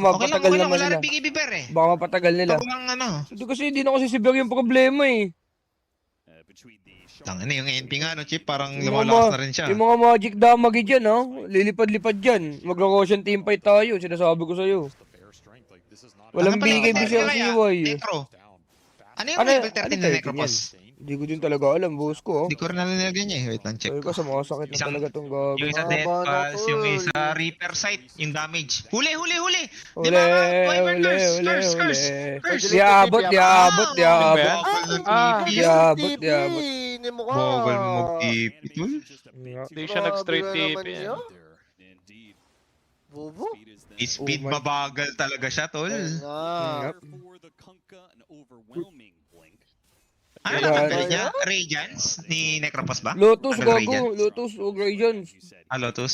mapatagal okay lang. naman Wala nila. rin BKB per eh. Baka mapatagal nila. Ito lang ano. Hindi kasi hindi na kasi si Bear yung problema eh. Tangin na yung NP nga, no, Chip? Parang Yung lumalakas mga- na rin siya. Yung mga magic damage dyan ha, lilipad-lipad dyan. Magro-Roshan team fight tayo, sinasabi ko sa'yo. Walang Ano pala yung bigay level siya kaya? CY. Necro. Ano yung Ano- level 13 ano na 13 Necropos? Hindi ko din talaga alam, boss ko. Hindi ko rin nalalagyan niya eh. Wait lang, check Sabi ko. ko sa mga sakit na Isang- talaga tong gago. Yung isa Mga Death bata, Pulse, yung tol. isa Reaper Sight, yung damage. Huli! Di Uli, ba nga? Wyvern uli, curse, uli, curse, uli. curse, curse. Di abot, di abot, di abot. Bokal ng Ah. TP. Diabot, diabot. Hindi mo ka. Bokal mo mag-TP, tol. Hindi siya nag-straight Grabe TP. naman niya. Bobo. Speed Oh my- mabagal talaga siya, tol. Ayun nga. Ano Kaya- natanggal niya? Radiance ni Necropos ba? Lotus, Tanggal gago. Radiance? Lotus, huwag Radiance. Ah, Lotus.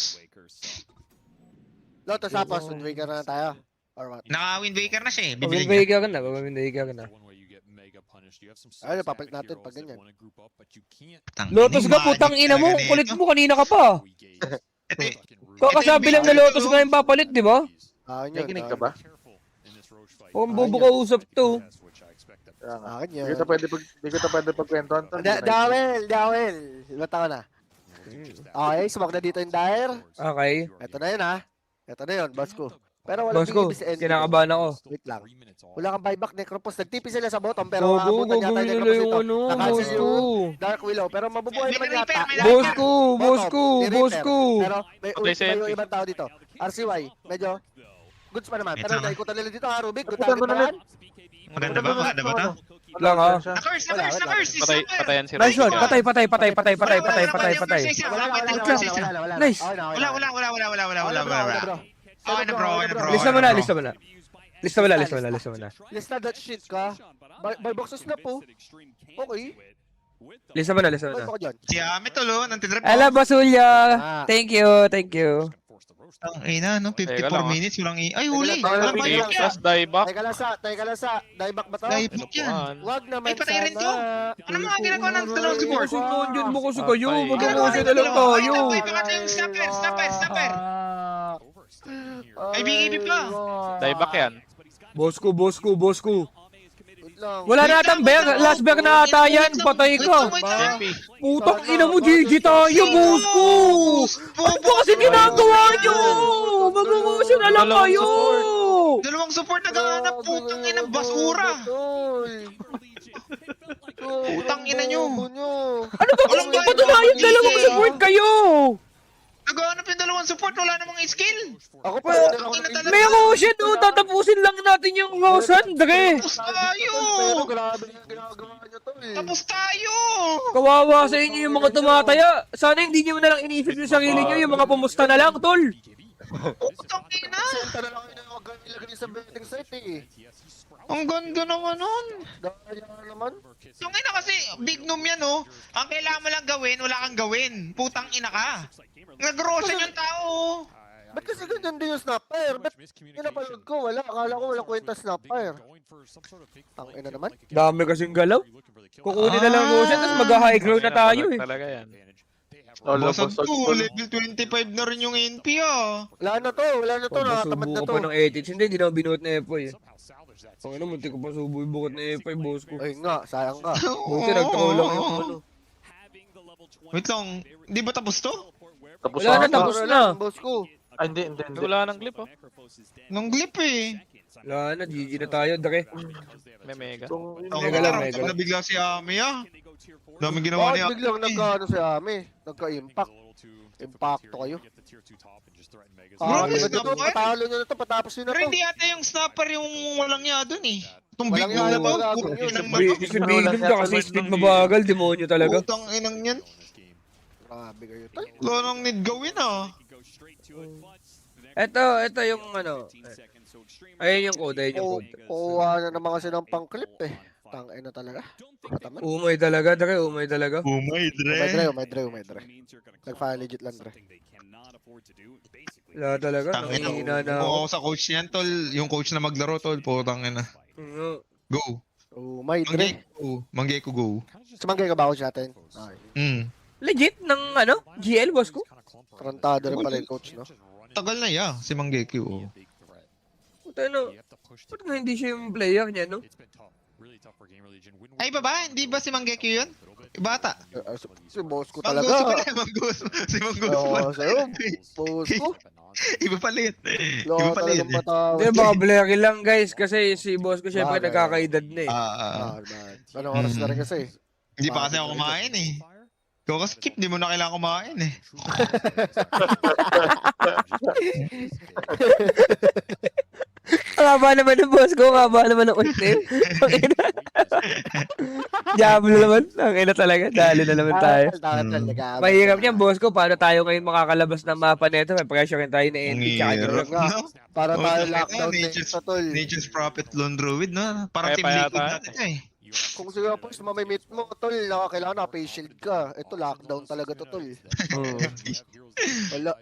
Lotus tapos, Windwaker na tayo. Or what? Naka-Wind Waker na siya eh. Bibili niya. Pabindahiga ka na, pabindahiga ka na. Ayun, papalit natin pag ganyan. Tangina, Lotus yung ka, magic putang ina mo. talaga Kulit nito. mo, kanina ka pa. Ito, Kakasabi lang na Lotus nga yung papalit, di ba? Akin yun. Nakikinig ka ba? O, ang bobo ka usap to. Akin yun. Hindi ko to pwede pagkwentuhan to. Dawel. Ibat ako na. Okay, smoke na dito yung Dire. Okay. Ito na yun ha. Ito na yun, boss ko. Pero walang Boss ko, BKB sa end. kinakabahan ako. Wait lang. Wala kang buyback, Necropos. Nag-TP sila sa bottom, pero Gogo, maabutan yata gagawin yung nila Necropos yung dito. ano, Nakancel boss ko. yung Dark Willow, pero mabubuhay May naman Reaper, yata. may Yung Boss Reaper, ko, bottom, boss ko, ni boss Reaper. ko. Pero may Patay sa yung NP. ibang tao dito. RCY, medyo goods pa naman. Wait Pero lang, ah. naikutan nila dito ha, Rubik. Good Ikutan target ko na pa yan. Maganda ba? Maganda ba to? Lang ha. Na-curse! Wala. Patayan si Nice one. Ryan. Patay. Wala. Nice. Okay na, okay Wala. bro. Okay na, bro. Lista mo na, lista mo na. Lista mo na. Lista that shit ka. By boxes na po. Okay. Lista mo na. Bye pa ko dyan. Si Ami tulo, nantitrip Ala, po. Basulya. Ah. Thank you. Ang ina, no? 54 Teka lang, ah. minutes, walang Ay, huli! Teka lang, Walang teka Team lang. buyback plus dieback. Teka lang sa. Dieback ba to? Dieback yan. Inupuan. Wag naman Ay, patay rin to. Ano mga ginagawa ng dalawang support? Kasi nandyan mo kasi kayo. Patay. Mag-uusap na lang Ay, tayo. tapay, pangatlo yung snapper. Ay, BKB pa. Dieback yan. Boss ko. Good lang. Wala na atang bear. Last bear na ata yan. Patay ka. Wait lang. MP. Putang ina mo, GG tayo, boss ko. Ano ba kasi ginagawa nyo? Mag-uusap na lang Dalawang kayo. Dalawang support naghahanap, putang ina, basura. Putang ina nyo. Ano ba gusto nyo patunayan? Dalawang support kayo. Naghahanap yung dalawang support, wala namang skill. Ako pa. May Roshan, tatapusin lang natin yung Roshan, Dre. Tapos tayo. Pero grabe yung ginagawa nyo to eh. Tapos tayo. Kawawa sa inyo yung mga tumataya. Sana hindi nyo na lang inisip yung sarili nyo, yung mga pumusta na lang, tol. Putang ina. Senta na lang kayo na huwag ilagay sa betting site eh. Ang ganda naman nun. Dahil naman. Yung ina kasi, big noom yan, oh. Ang kailangan mo lang gawin, wala kang gawin. Putang ina ka. Nag-Roshan yung tao. Ba't kasi ganyan din yung snapper? Ba't pinapanood ko? Wala. Akala ko walang kwenta snapper. Ang ina naman. Dami kasing galaw. Kukunin na lang Roshan, tapos mag-high ground na tayo eh. Talaga yan. Basag to, level 25 na rin yung NP, ah. Wala na to. Nakatamad na Pagpasubo to. ko pa ng 18, hindi na binuot na Epoy eh. Ang ano, munti ko pa subo yung bukot na Epoy, boss ko. Ay nga, sayang ka. Buti nagtako lang yung ano. Wait lang, di ba tapos to? Tapos Wala na, na. tapos na. Boss ko. Ay, hindi. Wala nang clip, oh. Nung glip eh. Wala na, GG na tayo, Dre. May mega. Kung Ang Mega lang, tarap mega na lang. bigla si Ami, ah. Daming ginawa ni Bakit biglang nagka-ano si Ami? Nagka-impact. Impacto kayo. Bro, may Ito, snapper? patalo nyo na to, patapos nyo na Pero to. hindi ata yung snapper yung walang niya dun eh. Itong big Walang na yaya to, mga gago putang yun. inang Bi- manok. Si Bigum ka kasi speed mabagal, demonyo talaga. Putang inang yan. Grabe kayo, tol. Wala nang need gawin ah. Ito yung ano. Ayun yung code, ayun yung code. Kuha na naman kasi ng pang-clip eh. Tangay na talaga. Kataman. Umay talaga, Dre, umay talaga. Umay, May dre. Nag-file legit lang, dre. Wala talaga, Tangin nanghihina na Kung ako. ako sa coach niyan, tol, yung coach na maglaro, tol, putang ina. Go. Oh, may dre. Manggeko, go. Sumanggay ka ba ako sa atin? Okay. Legit ng ano, GL boss ko. Tarantado rin pala yung coach, no? Tagal na ya, si Manggeko. Oh. Puta ano, ba't nga hindi siya yung player niya, no? Ay, ba? Hindi ba si Manggeko yun? Bata. Si boss ko Manggusto talaga. pala, Manggusto. Si Manggusto Oo, pala. sa'yo. Boss ko. Iba pala yun. Iba Wala pala yun. talagang patawad. Hindi, baka blurry lang guys, kasi si boss ko syempre Bagay. nagkakaedad na eh. Anong oras na rin kasi? Hindi pa kasi ako kumain eh. Kung skip, di mo na kailangan kumain eh. Ang haba naman ng boss ko, ang haba naman ng ultim. Diablo naman, ang ina talaga, dali na naman tayo. Mahirap niyan, boss ko, paano tayo ngayon makakalabas ng mapa nito? May pressure rin tayo na NP tsaka Ang New hirap, no? Para Oo, tayo tangina, lockdown din nature's- sa tol. Nature's Prophet Lone Druid, no? Parang Kaya Team pa Liquid yata. natin eh. Kung siguro po sa mamimit mo, tol, kailangan na-face shield ka. Ito, lockdown talaga to, tol. Wala,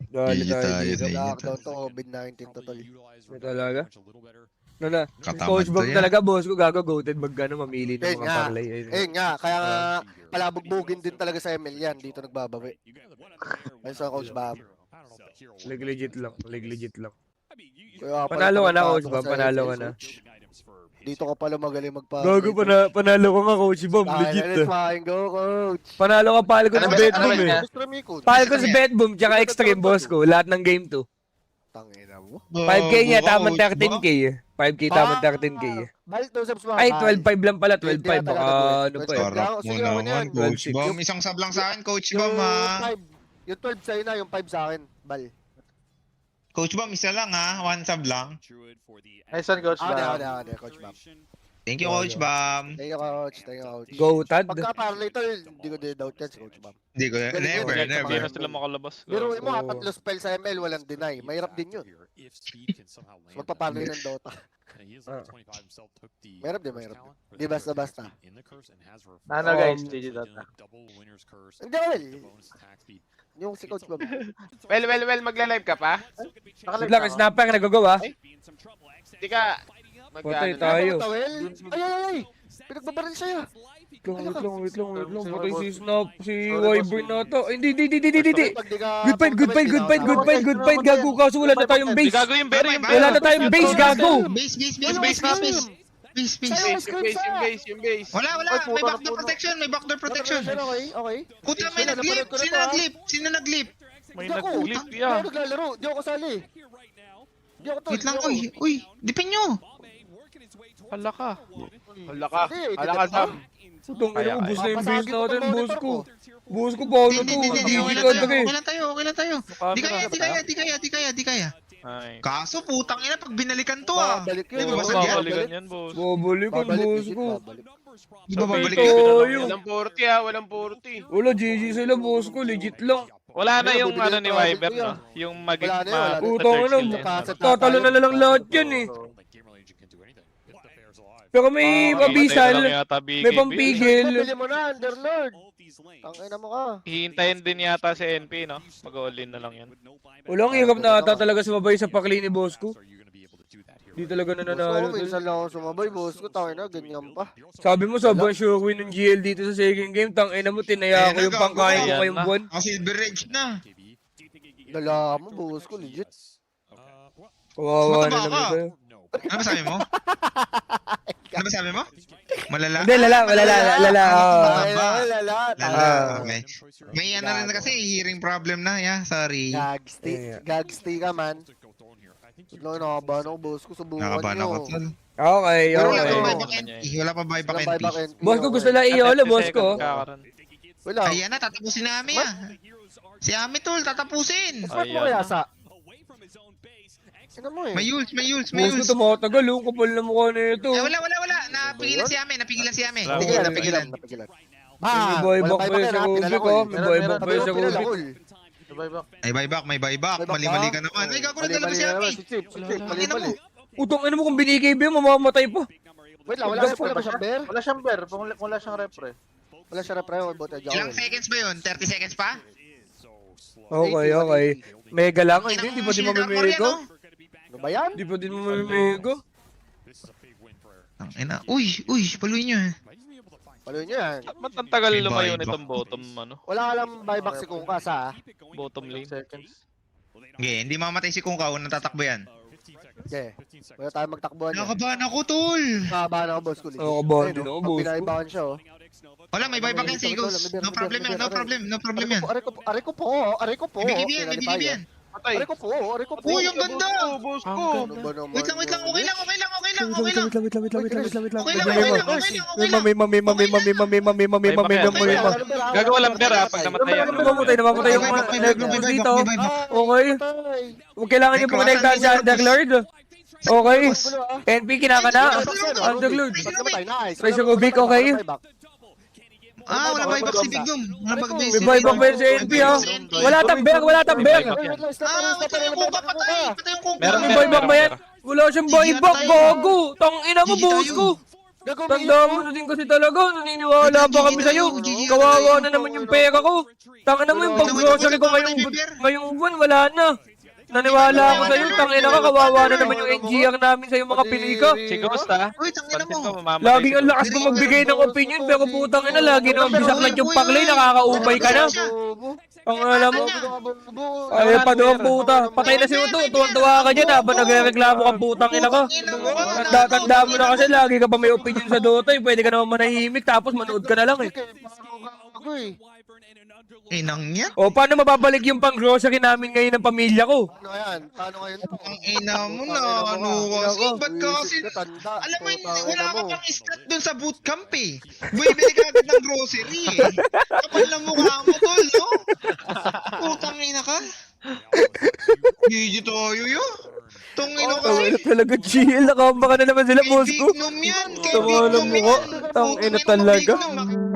Dali Gigi tayo tayo, dito. Gigi. lockdown to, COVID-19 to, tol. Ito talaga. Ano na, Katamad Coach to Bob yan. talaga, boss ko, gagagoted mamili ng Ayun mga nga. parlay. Ayun. Ayun nga, kaya nga, palabugbugin din talaga sa ML yan. Dito nagbabawi. Ayun sa Coach Bob. Legit lang, legit lang. Kaya pala Panalo ka na, tarantado Coach Bob, sa panalo ML, ka na. Coach. Dito ka pala magaling magpa- Gago, panalo ka nga, Coach Bob, legit Let's ah. fine, go, Coach. Panalo ka, pahal ko Ano sa ba- bet ano boom ba eh. niya? Gusto mo, Coach? Pahal ko sa bet boom, tsaka extreme boss ko, lahat ng game 2. Tangina mo. 5k niya, Bobo ka, tamang Coach Bob. 13k eh. 5k tamang 13k eh. Balik to sa mga Ay, bal. 12.5 lang pala, Hindi 12.5. na Baka talaga ano pa eh. Sarap. Sarap mo Sige, ako na naman, yan. Coach 12-6. Bom. Isang sub lang sa akin, Coach Yung Bom, ha? 5, yung 12 sa'yo na, yung 5 sa akin. Bal. Coach Bom, isa lang ha? One sub lang. Ay, saan coach Ako ba? na, Coach Bob. Thank you, Coach Bom. Thank you, Coach. Thank you, Coach. Go, Tad. Pagka parlay to, hindi ko din-doubt yan si Coach Bob. Hindi ko, never, Galing yun. Hindi never. na sila makalabas. Pero mo, Oo. 3 spell sa ML, walang deny. Mahirap din yun. So, magpaparlay ng Dota. Mahirap din, mahirap. Di basta-basta. Ano guys, GG Dota. Hindi, well. Yung si Coach Bob. Well, magla-live ka pa? Good luck, snapper, nagagawa. Hindi ka. Patay Mag-ano na. tayo. Tawel? Ay! Pinagbabaril sa'yo. Wait lang. Patay si Snap, si Wyvern na to. Hindi. Pag di ka- Good fight, gago. Kaso wala na tayong Di base. gago yung berry yung Wala na tayong base, gago. Base. Yung base. Wala. Ay, May puta na backdoor puno. protection. May backdoor protection. Okay. Puta, may naglip. Sino naglip? May Hindi ako. nag-glip Hindi ya. ako naglalaro. Di ako kasali. Di ako to. Wait lang, di ako. uy. Dipin nyo. Hala ka. Hala ka. Hindi, Hala ka, Sam. Putong ina mo, boost na yung base Papasagin ko natin, tong boss monitor ko. ko. Boss ko, paano to? Hindi. Hindi Okay ka lang tayo. Di kaya. Ay. Kaso, putang ina, pag binalikan to ah. Babalik Di yun. ba Oo, basag yan? Babalikan yan, boss. Babalikan, boss ko. Di ba babalik Ito, yan? yun. Walang 40 ha, walang 40. Wala, GG sila, boss ko. Legit lang. Wala na Wala, yung bibili ano ng ni profit Wyvern, ko yan. no? Yung maging Wala na yun, wala na. Putang ina, skill yan. tatalo na lang lahat yan eh. Pero may Mamatay na lang abisal, yata may BKB. pampigil. Bili mo na, Underlord. Tangina mo ka. Hihintayin din yata si NP, no? Mag-all-in na lang yan. Walang hirap na ata talaga sumabay sa pakli ni boss ko. Di talaga Boss nananalo. ko, minsan lang ako sumabay. Boss ko, tangina, ganyan pa. Sabi mo, sobrang sure win ng GL dito sa second game. Tangina mo, tinaya ko yung pangkain ko Ayan ngayong na. buwan. Ako Silver Edge na. Dala mo, boss ko, legit. Kawawa na Mataba naman ka. sa'yo. Ano ba sabi mo? Malala? Hindi, lala. Tangina, lala. Lala, okay. May ano rin kasi, hearing problem na, sorry. Gagsti ka, man. Wala, nakabahan ako, boss ko. Subukan Nakabahan ako, nyo. tol. Okay, Pero wala okay. pa Oo. buyback NP. Wala pa buyback Walang NP. buyback NP. Boss ko gusto okay. lang i-holo, boss ko. Wala. Ayan na, tatapusin na Ami ah. Si Ami tol, tatapusin. Smart mo kaya sa? Ano mo eh? May ult, may ult, may Boss ko ult. tumatagal, oh. Kapal na mukha na ito. Wala. Napigilan si Ami, napigilan si Ami. Napigilan, Napigilan. napigilan. May buyback pa yun sa Rubik, oh. May buyback pa yun sa Rubik. Buyback. Ay, buyback, may buyback. Mali-mali ka naman. Ay, gago na dalawa si Ami. Si Chip, Tangina mo. mali. Utong ano mo kung binigay ba yun, mamamatay pa. Wait lang, wala ba siyang bear? Wala siyang bear. Wala siyang repre. Wala siya repre, wala bota Ilang seconds ba yun? 30 seconds pa? Okay, okay. Mega lang, Ang hindi ina pa din mo, shield armor yan, mamimego. oh. Ano ba yan? Hindi pa din mamimego. Ang ina. Uy, paluin nyo eh. Paluin niyo yan. Ba't ang tagal May lumayo buyback. nitong bottom, Wala ka lang buyback si Kung Kasa. bottom lane? Seconds. Okay, hindi mamatay si Kung Kao, natatakbo yan. Okay. Wala tayong magtakbuhan yan. Nakabahan ako, tol. Nakabahan ako, boss ko. Oo, kabahan din ako, boss ko. Pinaibahan siya, oh. Wala, may buyback yan si Eagles. No problem yan, no problem yan. Aray ko po. Ibigay yan. Patay. Aray ko po. Uy, ang ganda! Boss ko. Ano ba naman? Wait lang, okay lang. Okay lang. Wait lang. Okay lang. Gagawa lang bear, ha, pag namatay yan. Namamatay yung mga nag-lubos dito. Okay. Huwag kailangan niyo pumunta sa Underlord. Okay. NP kinakana. Underlord. Try sa Rubik, okay? Wala buyback si Big Dom. Wala buyback si May buyback ba yun sa NP, ha? Wala tambek. Patay yung Kung Ka, patay yung Kung Ka. Meron May buyback ba yan? Wala siyang buyback, gago. Tangina mo, boss ko. Tanda mo na din kasi talaga, naniniwala pa kami sa'yo. Kawawa na naman yung pera ko. Tangina mo yung pang-grocery ko ngayong buwan, wala na. Naniwala ako sa'yo, tangina ka, kawawa na naman yung NGR namin sa'yo mga pilika. Si Ghost, ha? Uy, tangina Pansin mo. ko, mamamatay Laging si ang lakas mo magbigay ng opinion, pero putang ina, lagi naman bisaklat yung paklay, nakakaupay ka na. Ang alam mo, ay pa doon puta, patay na si Uto, tuwan-tuwa ka dyan habang nagreklamo ka putang ina ka. Tanda mo na kasi lagi ka pa may opinion sa Dota, pwede ka naman manahimik tapos manood ka na lang eh. Inang yan. O paano mababalik yung pang-grocery namin ngayon ng pamilya ko? Ano yan? Paano ngayon to? Ang ina mo na, ano kasi, ba't ka kasi, alam mo, wala ka pang stat dun sa bootcamp eh. Bumibili ka agad ng grocery eh. Kapal na mukha mo, tol, no? Putang ina ka. Gigi tayo yun. Tungina kasi. Tangina talaga chill, nakambaka na naman sila Kay boss Big ko. Nom yan. Kay Tama Big na Nom mukha. yan. Tangina Putang ina mo, talaga. Big Nom.